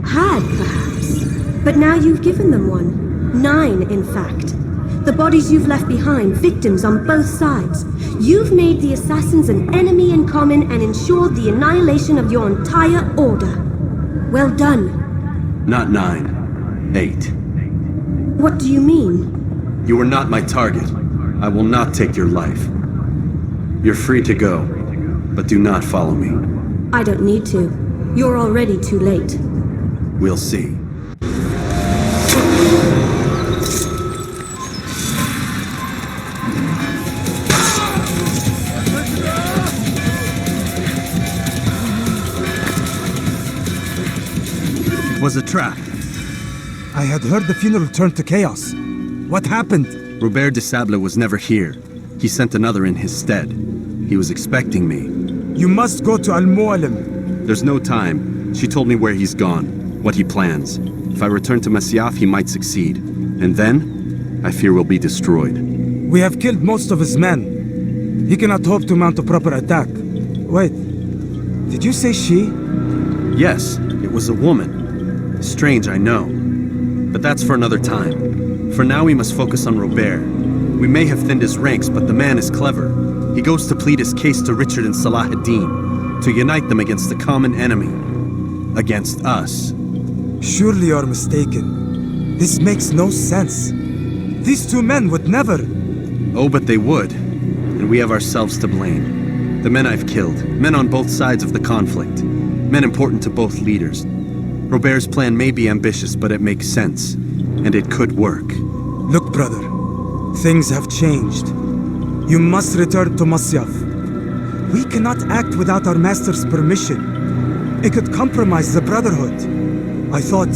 Had, perhaps. But now you've given them one. 9, in fact. The bodies you've left behind, victims on both sides. You've made the Assassins an enemy in common and ensured the annihilation of your entire order. Well done. Not 9. 8. What do you mean? You are not my target. I will not take your life. You're free to go, but do not follow me. I don't need to. You're already too late. We'll see. Was a trap. I had heard the funeral turned to chaos. What happened? Robert de Sable was never here. He sent another in his stead. He was expecting me. You must go to Al-Muallim. There's no time. She told me where he's gone, what he plans. If I return to Masyaf, he might succeed. And then, I fear we'll be destroyed. We have killed most of his men. He cannot hope to mount a proper attack. Wait, did you say she? Yes, it was a woman. Strange, I know. But that's for another time. For now we must focus on Robert. We may have thinned his ranks, but the man is clever. He goes to plead his case to Richard and Salah ad-Din, to unite them against the common enemy. Against us. Surely you're mistaken. This makes no sense. These two men would never... Oh, but they would. And we have ourselves to blame. The men I've killed, men on both sides of the conflict, men important to both leaders. Robert's plan may be ambitious, but it makes sense. And it could work. Look, brother. Things have changed. You must return to Masyaf. We cannot act without our master's permission. It could compromise the Brotherhood. I thought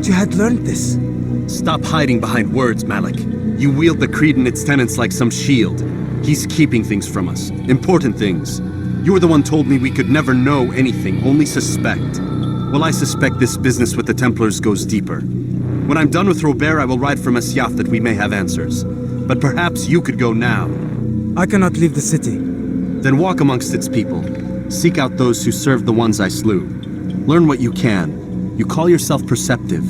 you had learned this. Stop hiding behind words, Malik. You wield the Creed and its tenets like some shield. He's keeping things from us. Important things. You were the one told me we could never know anything, only suspect. Well, I suspect this business with the Templars goes deeper. When I'm done with Robert, I will ride for Masyaf that we may have answers. But perhaps you could go now. I cannot leave the city. Then walk amongst its people. Seek out those who served the ones I slew. Learn what you can. You call yourself perceptive.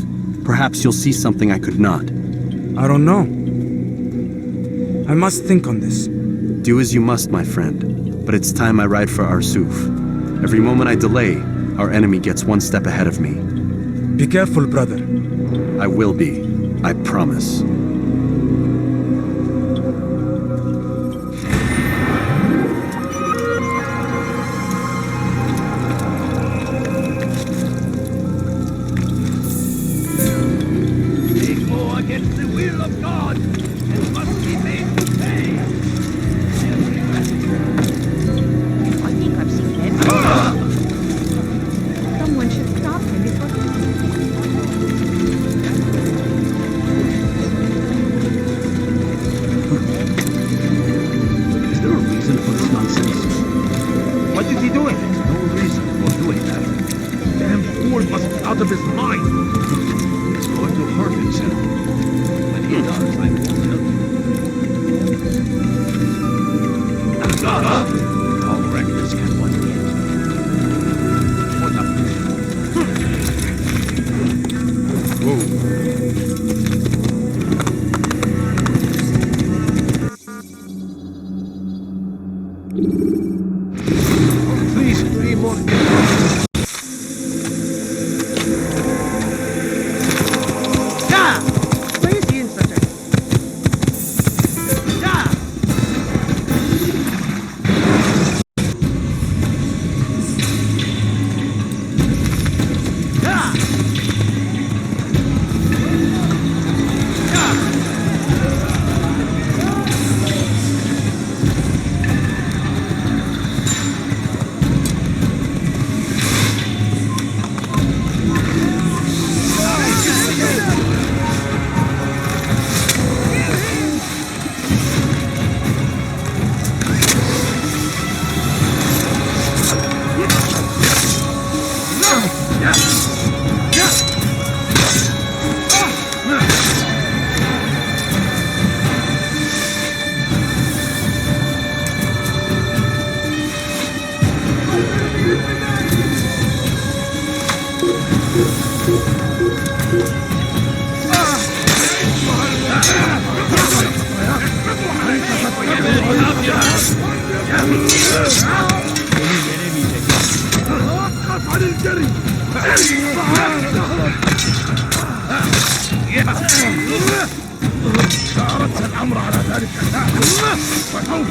Perhaps you'll see something I could not. I don't know. I must think on this. Do as you must, my friend. But it's time I ride for Arsuf. Every moment I delay, our enemy gets one step ahead of me. Be careful, brother. I will be. I promise. against the will of God and must be made to pay. I think I've seen him. Someone should stop him before Is there a reason for this nonsense? What is he doing? There's no reason for doing that. Damn fool must be out of his mind. He's going to hurt himself. When he does, I won't help him. How reckless can one get? What up? Please, 3 more. Where is the instructor? أردت الأمر على ذلك فسوف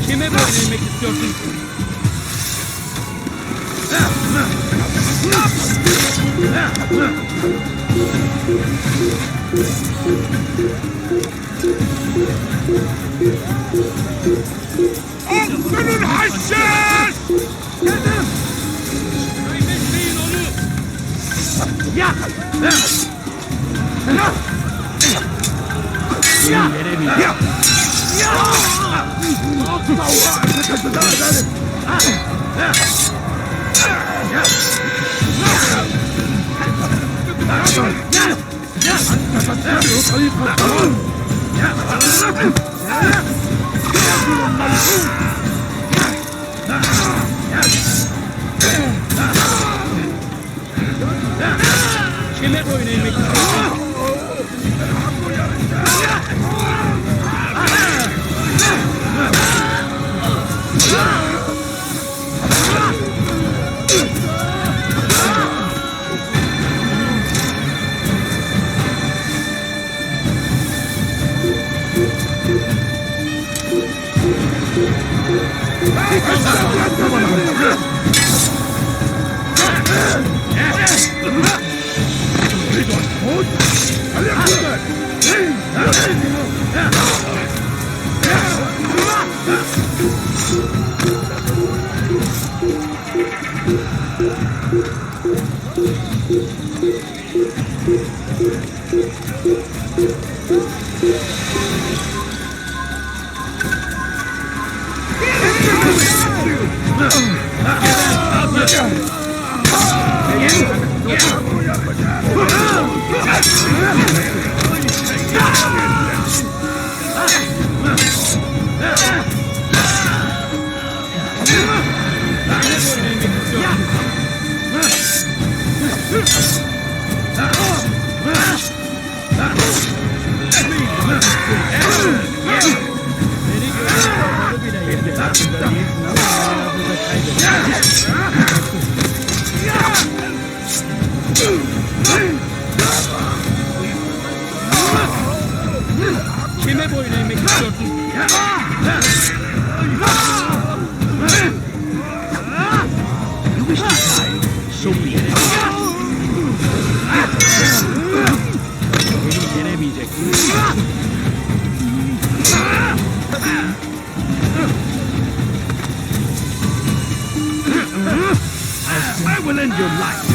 Kime böyle yemek istiyorsun? أقفل الحشاش! Kaybetmeyin onu! Ya! Kime boyun eğmek istiyorsun? Kime boyun eğmek istiyorsun? will end your life.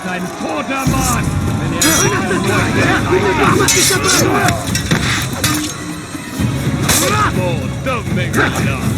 Ein toter Mann! Oh, don't make me laugh!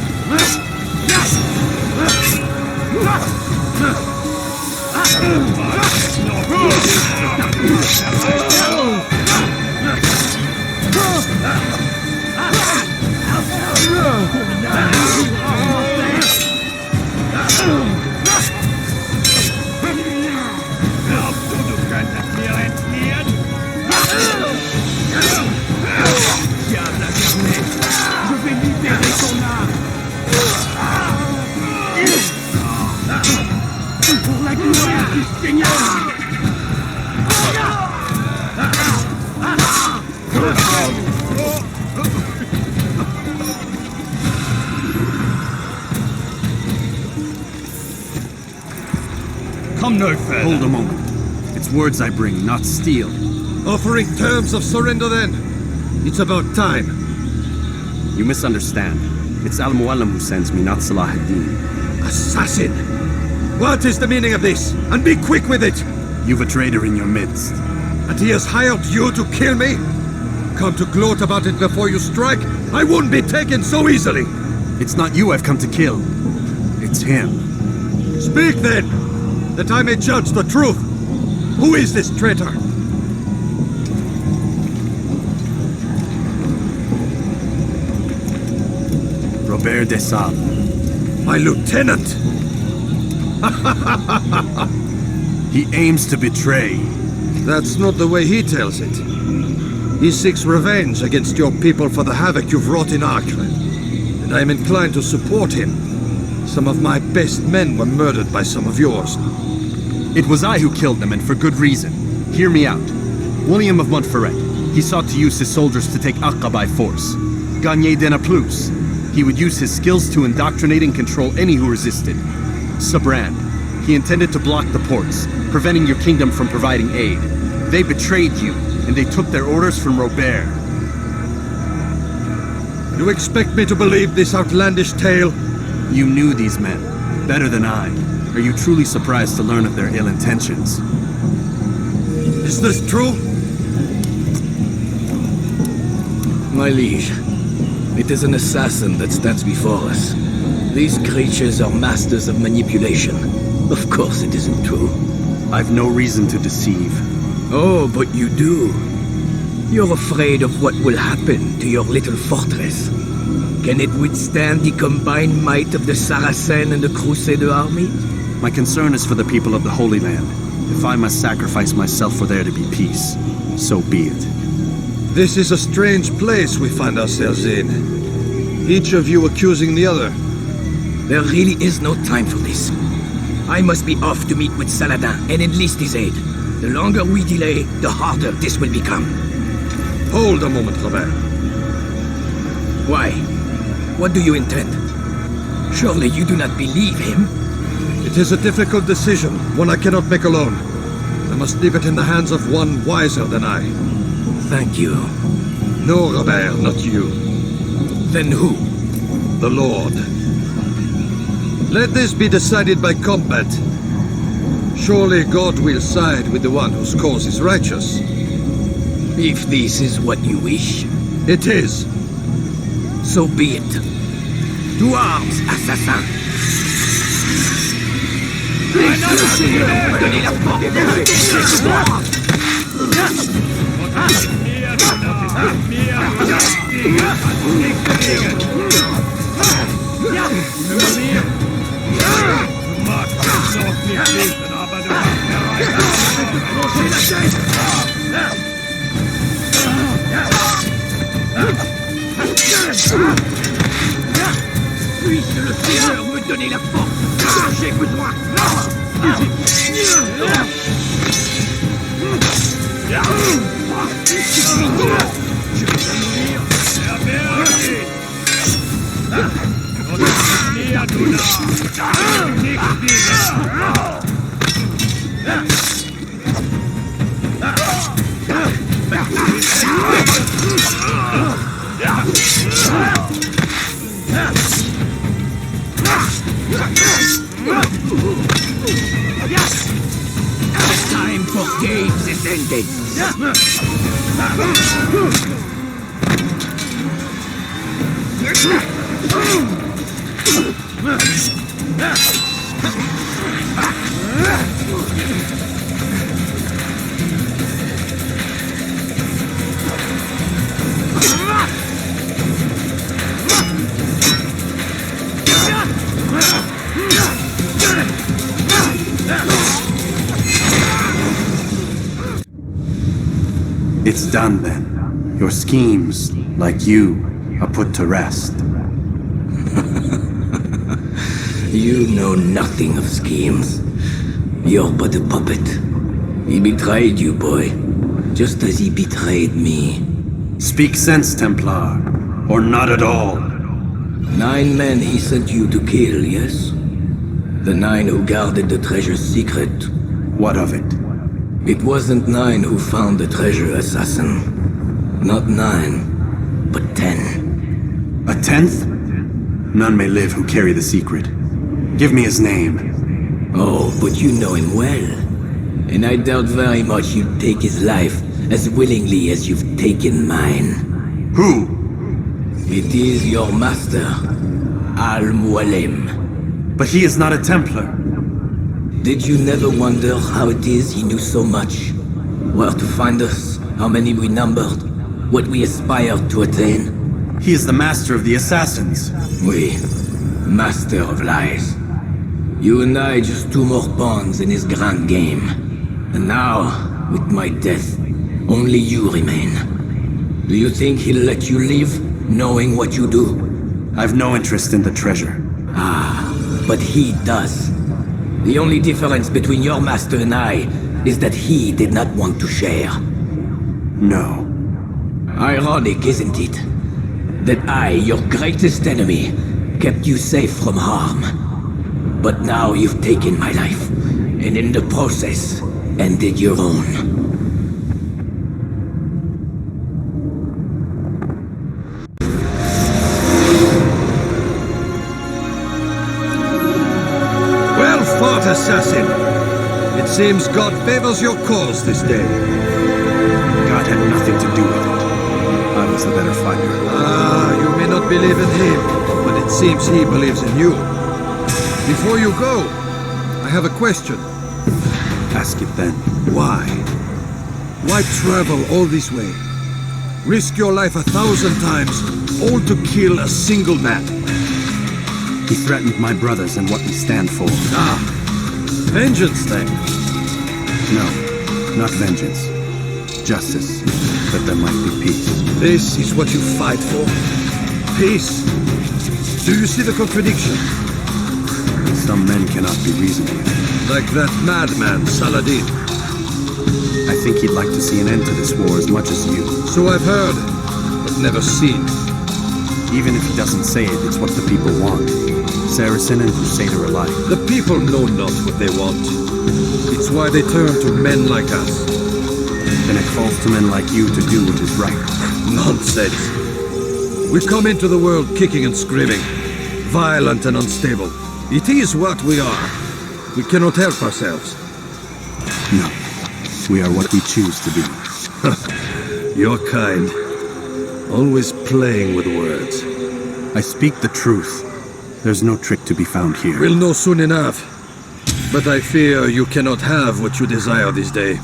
Come no further. Hold a moment. It's words I bring, not steel. Offering terms of surrender then? It's about time. You misunderstand. It's Al-Muallim who sends me, not Salah ad-Din. Assassin! What is the meaning of this? And be quick with it! You've a traitor in your midst. And he has hired you to kill me? Come to gloat about it before you strike? I wouldn't be taken so easily! It's not you I've come to kill. It's him. Speak then, that I may judge the truth. Who is this traitor? Robert de Sable. My lieutenant! He aims to betray. That's not the way he tells it. He seeks revenge against your people for the havoc you've wrought in Acre. And I am inclined to support him. Some of my best men were murdered by some of yours. It was I who killed them, and for good reason. Hear me out. William of Montferrat. He sought to use his soldiers to take Acre by force. Gagné de Naplouse. He would use his skills to indoctrinate and control any who resisted. Sabran. He intended to block the ports, preventing your kingdom from providing aid. They betrayed you, and they took their orders from Robert. You expect me to believe this outlandish tale? You knew these men, better than I. Are you truly surprised to learn of their ill intentions? Is this true? My liege, it is an assassin that stands before us. These creatures are masters of manipulation. Of course it isn't true. I've no reason to deceive. Oh, but you do. You're afraid of what will happen to your little fortress. Can it withstand the combined might of the Saracen and the Crusader army? My concern is for the people of the Holy Land. If I must sacrifice myself for there to be peace, so be it. This is a strange place we find ourselves in. Each of you accusing the other. There really is no time for this. I must be off to meet with Saladin and enlist his aid. The longer we delay, the harder this will become. Hold a moment, Robert. Why? What do you intend? Surely you do not believe him? It is a difficult decision, one I cannot make alone. I must leave it in the hands of one wiser than I. Thank you. No, Robert, not you. Then who? The Lord. Let this be decided by combat. Surely God will side with the one whose cause is righteous. If this is what you wish. It is. So be it. To arms, assassin! Approchez la tête. Puisse le Seigneur me donner la force dont j'ai besoin. Je vais mourir. Time for games is ended. It's done then. Your schemes, like you, are put to rest. You know nothing of schemes. You're but a puppet. He betrayed you, boy, just as he betrayed me. Speak sense, Templar, or not at all. 9 men he sent you to kill, yes? The 9 who guarded the treasure's secret. What of it? It wasn't 9 who found the treasure, Assassin. Not 9, but 10. A 10th? None may live who carry the secret. Give me his name. Oh, but you know him well. And I doubt very much you'd take his life as willingly as you've taken mine. Who? It is your master, Al-Mualim. But he is not a Templar. Did you never wonder how it is he knew so much? Where to find us, how many we numbered, what we aspired to attain? He is the master of the Assassins. Oui, master of lies. You and I just 2 more pawns in his grand game. And now, with my death, only you remain. Do you think he'll let you live, knowing what you do? I've no interest in the treasure. Ah, but he does. The only difference between your master and I is that he did not want to share. No. Ironic, isn't it? That I, your greatest enemy, kept you safe from harm. But now you've taken my life, and in the process, ended your own. Well fought, Assassin. It seems God favors your cause this day. God had nothing to do with it. I was the better fighter. Ah, you may not believe in him, but it seems he believes in you. Before you go, I have a question. Ask it then. Why? Why travel all this way? Risk your life 1,000 times, all to kill a single man. He threatened my brothers and what we stand for. Ah, vengeance then? No, not vengeance. Justice, that there might be peace. This is what you fight for? Peace? Do you see the contradiction? Some men cannot be reasoned with. Like that madman, Saladin. I think he'd like to see an end to this war as much as you. So I've heard, but never seen. Even if he doesn't say it, it's what the people want. Saracen and Crusader alike. The people know not what they want. It's why they turn to men like us. Then it falls to men like you to do what is right. Nonsense. We come into the world kicking and screaming, violent and unstable. It is what we are. We cannot help ourselves. No. We are what we choose to be. Your kind. Always playing with words. I speak the truth. There's no trick to be found here. We'll know soon enough. But I fear you cannot have what you desire this day.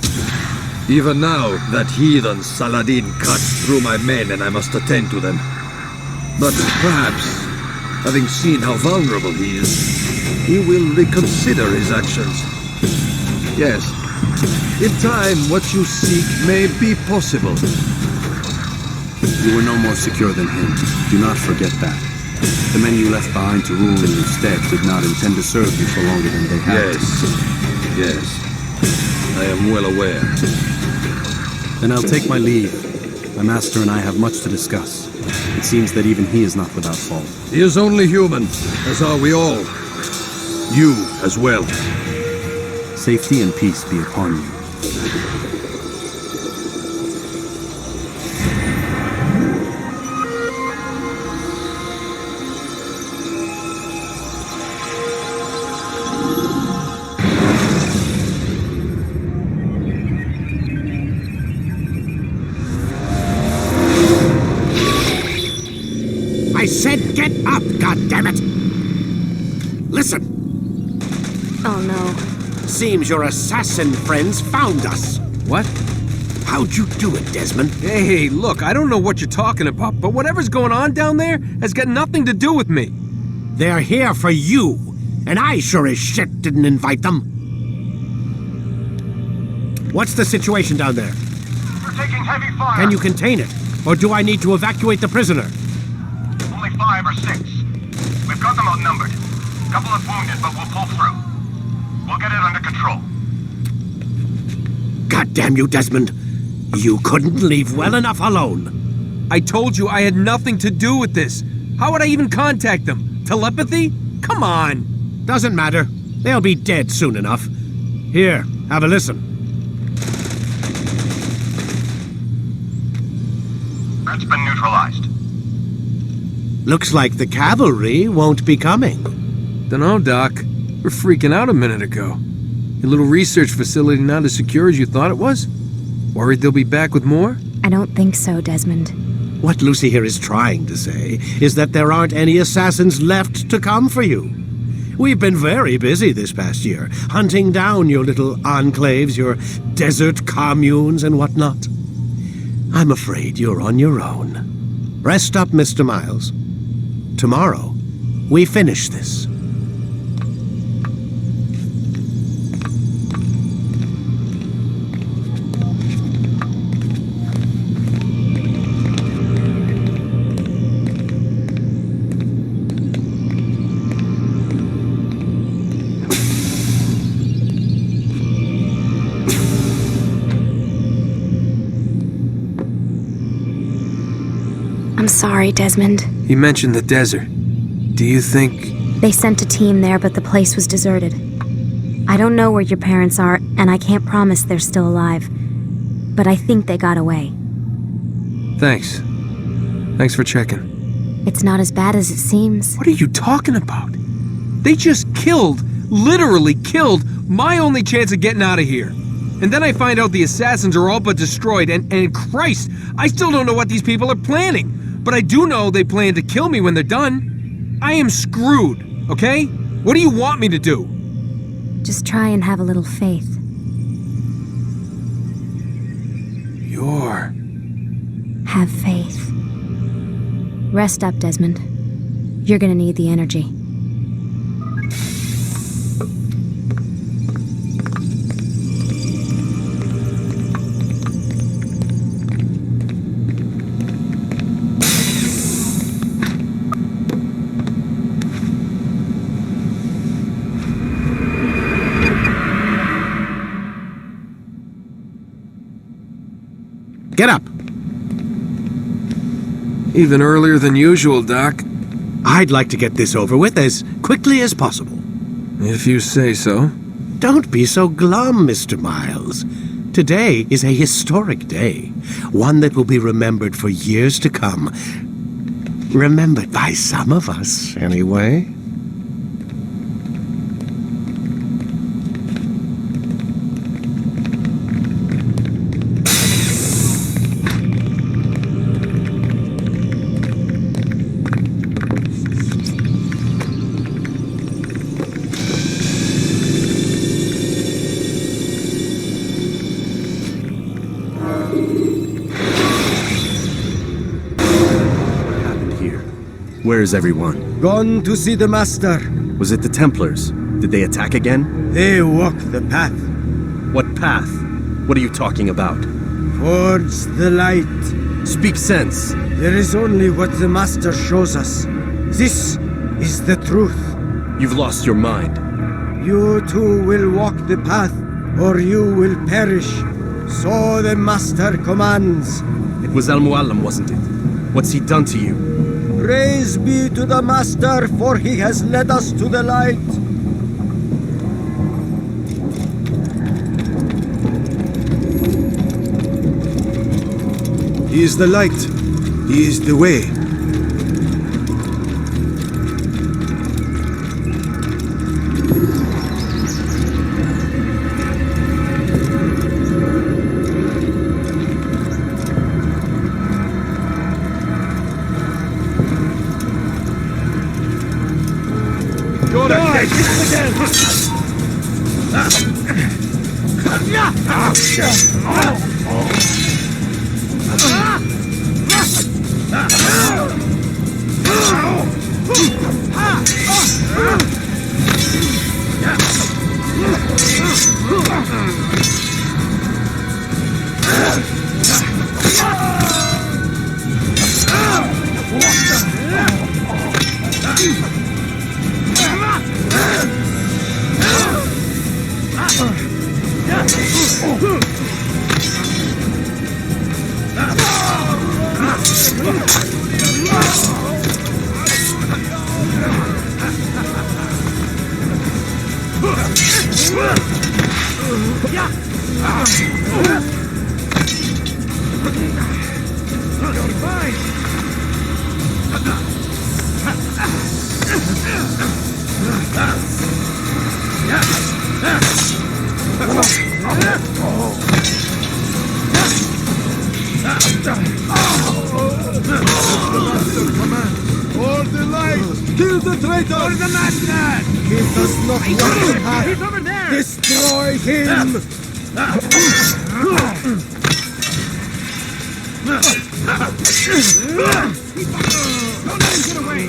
Even now, that heathen Saladin cuts through my men and I must attend to them. But perhaps, having seen how vulnerable he is, he will reconsider his actions. Yes, In time, what you seek may be possible. You were no more secure than him. Do not forget that. The men you left behind to rule in your stead did not intend to serve you for longer than they had. Yes. I am well aware. Then I'll take my leave. My master and I have much to discuss. It seems that even he is not without fault. He is only human, as are we all. You as well. Safety and peace be upon you. I said get up, goddammit! Listen. Oh no. Seems your assassin friends found us. What? How'd you do it, Desmond? Hey, look, I don't know what you're talking about, but whatever's going on down there has got nothing to do with me. They're here for you, and I sure as shit didn't invite them. What's the situation down there? We're taking heavy fire. Can you contain it, or do I need to evacuate the prisoner? Only 5 or 6. We've got them outnumbered. Couple of wounded, but we'll pull through. We'll get it under control. God damn you, Desmond. You couldn't leave well enough alone. I told you I had nothing to do with this. How would I even contact them? Telepathy? Come on. Doesn't matter. They'll be dead soon enough. Here, have a listen. Threat's been neutralized. Looks like the cavalry won't be coming. Dunno, Doc. We're freaking out a minute ago. Your little research facility not as secure as you thought it was? Worried they'll be back with more? I don't think so, Desmond. What Lucy here is trying to say is that there aren't any assassins left to come for you. We've been very busy this past year, hunting down your little enclaves, your desert communes and whatnot. I'm afraid you're on your own. Rest up, Mr. Miles. Tomorrow, we finish this. I'm sorry, Desmond. He mentioned the desert. Do you think... They sent a team there, but the place was deserted. I don't know where your parents are, and I can't promise they're still alive. But I think they got away. Thanks. Thanks for checking. It's not as bad as it seems. What are you talking about? They just killed, literally killed, my only chance of getting out of here. And then I find out the assassins are all but destroyed, and Christ, I still don't know what these people are planning. But I do know they plan to kill me when they're done. I am screwed, okay? What do you want me to do? Just try and have a little faith. Have faith. Rest up, Desmond. You're gonna need the energy. Get up! Even earlier than usual, Doc. I'd like to get this over with as quickly as possible. If you say so. Don't be so glum, Mr. Miles. Today is a historic day, one that will be remembered for years to come. Remembered by some of us, anyway. Where is everyone? Gone to see the Master. Was it the Templars? Did they attack again? They walk the path. What path? What are you talking about? Towards the light. Speak sense. There is only what the Master shows us. This is the truth. You've lost your mind. You too will walk the path, or you will perish. So the Master commands. It was Al-Mu'allim, wasn't it? What's he done to you? Praise be to the Master, for he has led us to the light. He is the light. He is the way. Kill the traitor! For the Master! He does not want the path. He's over there! Destroy him! Don't let him get away!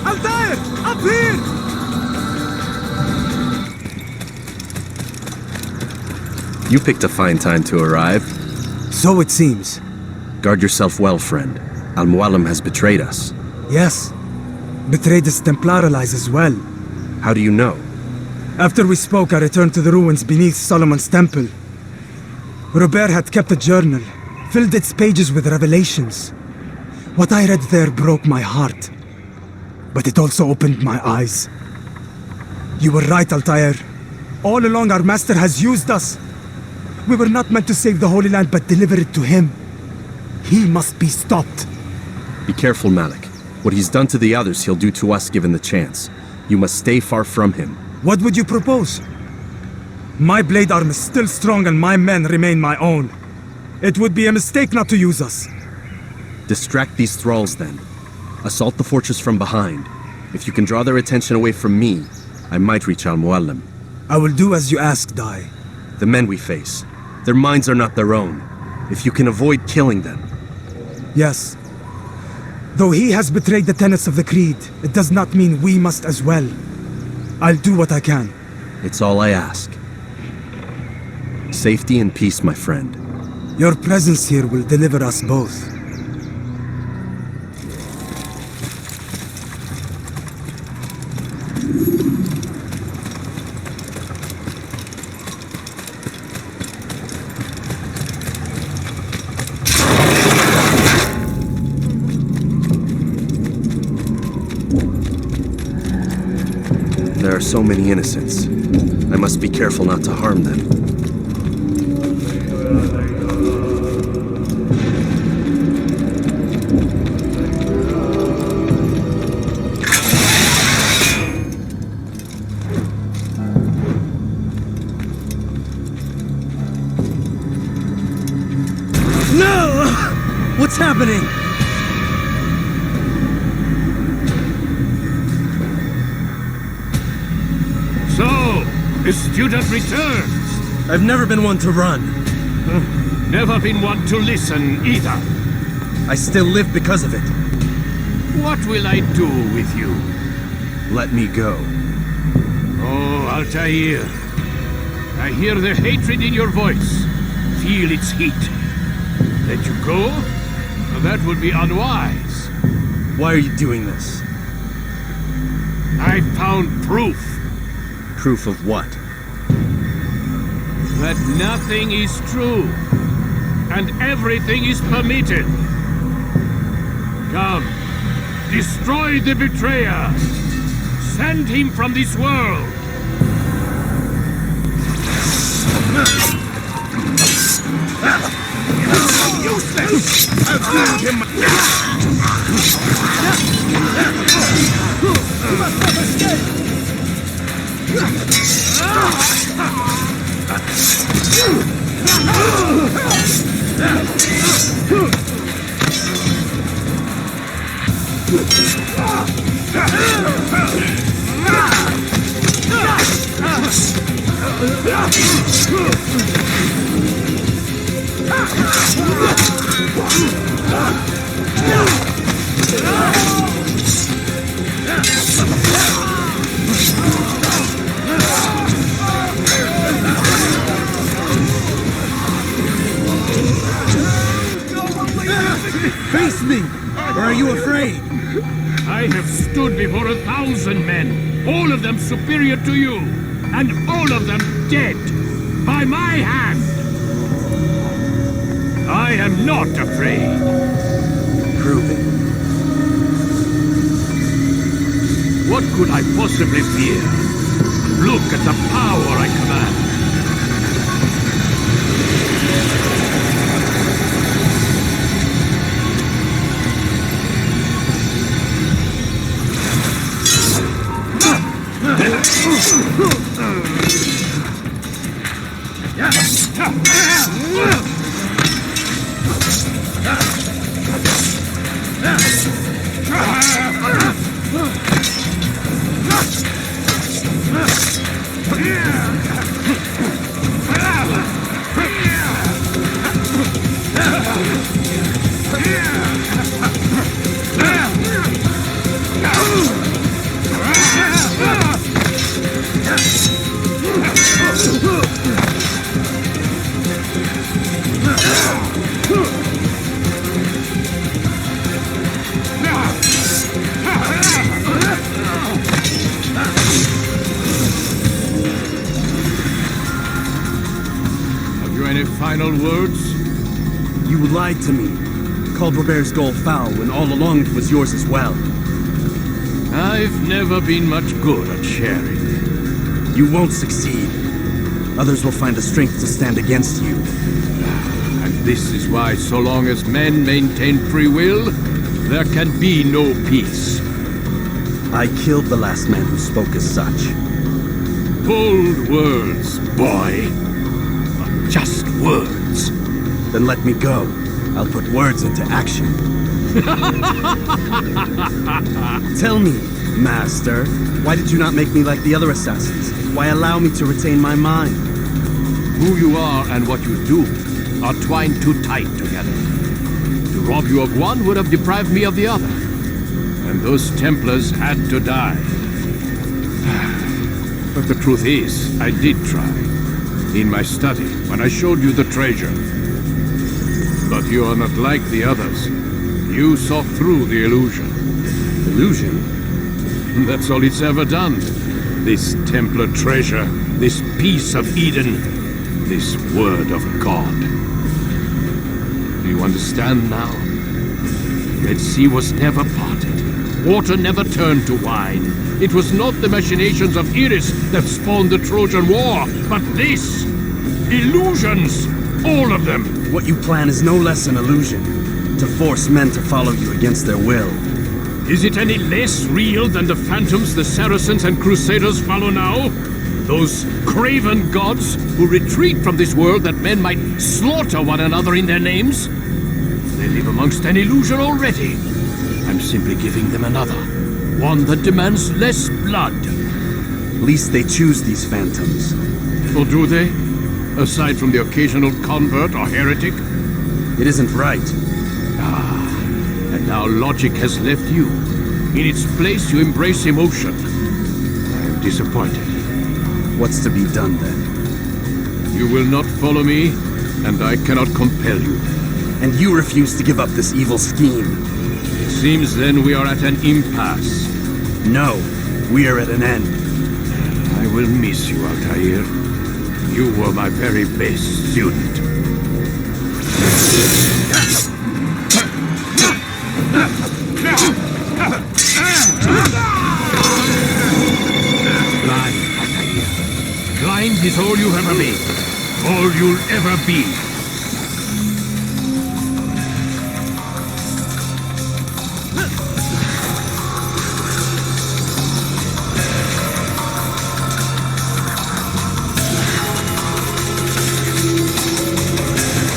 I'll get Altair! Up here! You picked a fine time to arrive. So it seems. Guard yourself well, friend. Al-Mu'allim has betrayed us. Yes. Betrayed his Templar allies as well. How do you know? After we spoke, I returned to the ruins beneath Solomon's temple. Robert had kept a journal, filled its pages with revelations. What I read there broke my heart. But it also opened my eyes. You were right, Altair. All along our master has used us. We were not meant to save the Holy Land, but deliver it to him. He must be stopped. Be careful, Malik. What he's done to the others, he'll do to us given the chance. You must stay far from him. What would you propose? My blade arm is still strong and my men remain my own. It would be a mistake not to use us. Distract these thralls then. Assault the fortress from behind. If you can draw their attention away from me, I might reach Al-Mu'allim. I will do as you ask, Dai. The men we face, their minds are not their own. If you can avoid killing them. Yes. Though he has betrayed the tenets of the Creed, it does not mean we must as well. I'll do what I can. It's all I ask. Safety and peace, my friend. Your presence here will deliver us both. There are so many innocents. I must be careful not to harm them. happening? So, the student returns. I've never been one to run. Never been one to listen either. I still live because of it. What will I do with you? Let me go. Oh, Altair. I hear the hatred in your voice. Feel its heat. Let you go? Well, that would be unwise. Why are you doing this? I found proof. Proof of what? That nothing is true. And everything is permitted. Come. Destroy the betrayer. Send him from this world. Useless! I'll find him! You must not escape! Face me! Or are you afraid? I have stood before 1,000 men, all of them superior to you, and all of them dead, by my hand. I am not afraid. Prove it. What could I possibly fear? Look at the power I command. Final words? You lied to me. Called Robert's goal foul when all along it was yours as well. I've never been much good at sharing. You won't succeed. Others will find the strength to stand against you. And this is why so long as men maintain free will, there can be no peace. I killed the last man who spoke as such. Bold words, boy. Just words. Then let me go. I'll put words into action. Tell me, Master, why did you not make me like the other assassins? Why allow me to retain my mind? Who you are and what you do are twined too tight together. To rob you of one would have deprived me of the other. And those Templars had to die. But the truth is, I did try. In my study, when I showed you the treasure. But you are not like the others. You saw through the illusion. Illusion? That's all it's ever done. This Templar treasure, this piece of Eden, this word of God. Do you understand now? Red Sea was never parted. Water never turned to wine. It was not the machinations of Iris that spawned the Trojan War, but this! Illusions! All of them! What you plan is no less an illusion. To force men to follow you against their will. Is it any less real than the phantoms the Saracens and Crusaders follow now? Those craven gods who retreat from this world that men might slaughter one another in their names? They live amongst an illusion already. I'm simply giving them another. One that demands less blood. At least they choose these phantoms. Or do they? Aside from the occasional convert or heretic? It isn't right. And now logic has left you. In its place, you embrace emotion. I am disappointed. What's to be done then? You will not follow me, and I cannot compel you. And you refuse to give up this evil scheme. It seems then we are at an impasse. No, we are at an end. I will miss you, Altair. You were my very best student. Blind, Altair. Blind is all you've ever been. All you'll ever be.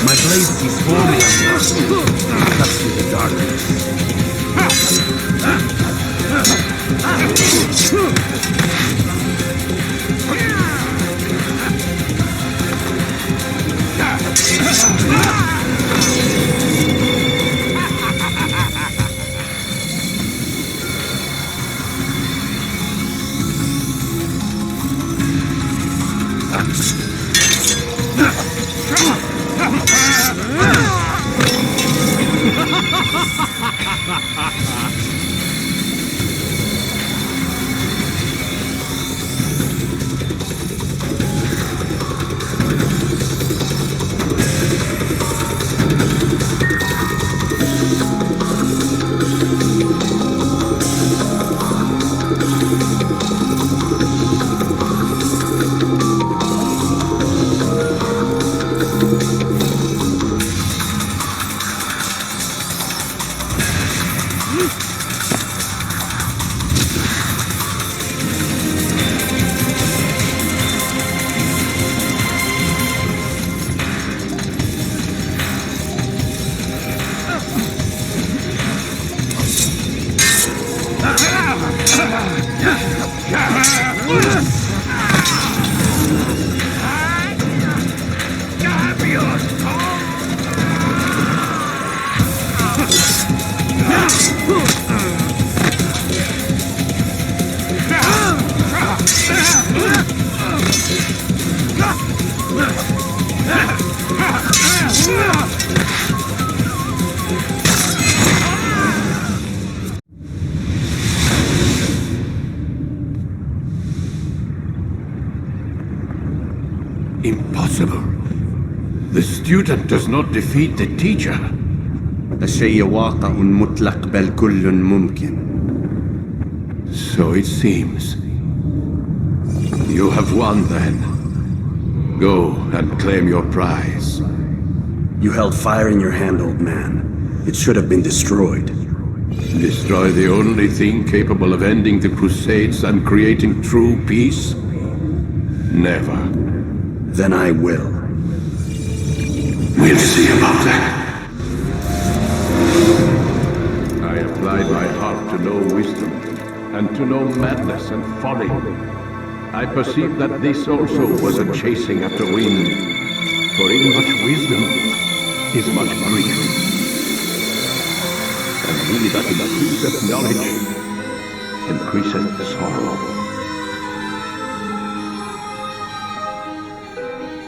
My blade sees forming cuts through the darkness. Impossible. The student does not defeat the teacher. الشيء واقع مطلق بل كل ممكن. So it seems. You have won then. Go and claim your prize. You held fire in your hand, old man. It should have been destroyed. Destroy the only thing capable of ending the Crusades and creating true peace? Never. Then I will. We'll see about that. I applied my heart to know wisdom, and to know madness and folly. I perceived that this also was a chasing after wind, for in much wisdom is much grief. And he that increaseth knowledge increaseth sorrow.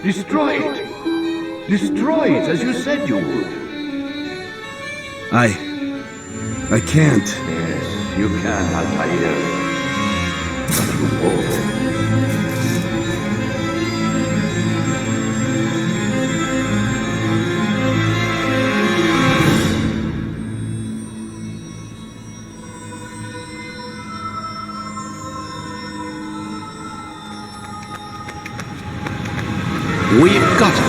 Destroy it! Destroy it as you said you would. I can't. Yes, you can, Altair. But you won't. We've got it.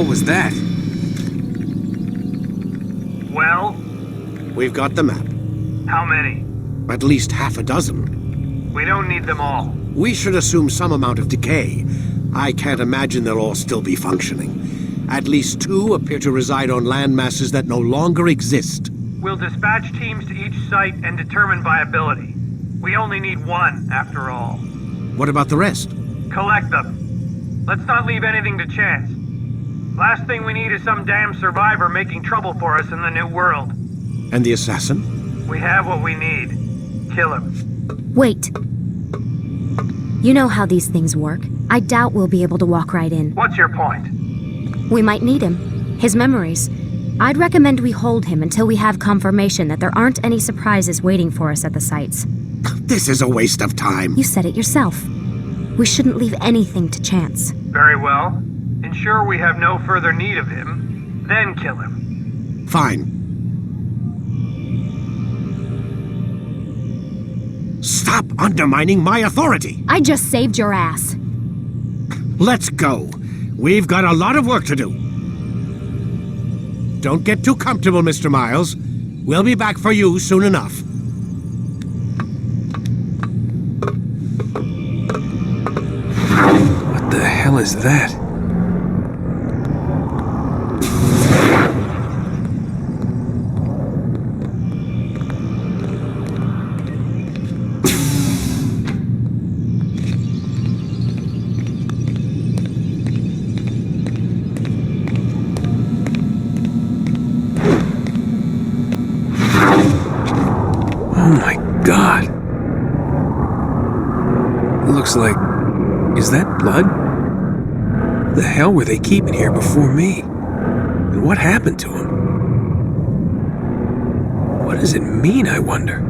was that? Well? We've got the map. How many? At least half a dozen. We don't need them all. We should assume some amount of decay. I can't imagine they'll all still be functioning. At least 2 appear to reside on land masses that no longer exist. We'll dispatch teams to each site and determine viability. We only need 1, after all. What about the rest? Collect them. Let's not leave anything to chance. Last thing we need is some damn survivor making trouble for us in the new world. And the assassin? We have what we need. Kill him. Wait. You know how these things work. I doubt we'll be able to walk right in. What's your point? We might need him. His memories. I'd recommend we hold him until we have confirmation that there aren't any surprises waiting for us at the sites. This is a waste of time. You said it yourself. We shouldn't leave anything to chance. Very well. Ensure we have no further need of him, then kill him. Fine. Stop undermining my authority! I just saved your ass. Let's go. We've got a lot of work to do. Don't get too comfortable, Mr. Miles. We'll be back for you soon enough. What the hell is that? Oh my God. It looks like... Is that blood? The hell were they keeping here before me? And what happened to him? What does it mean, I wonder?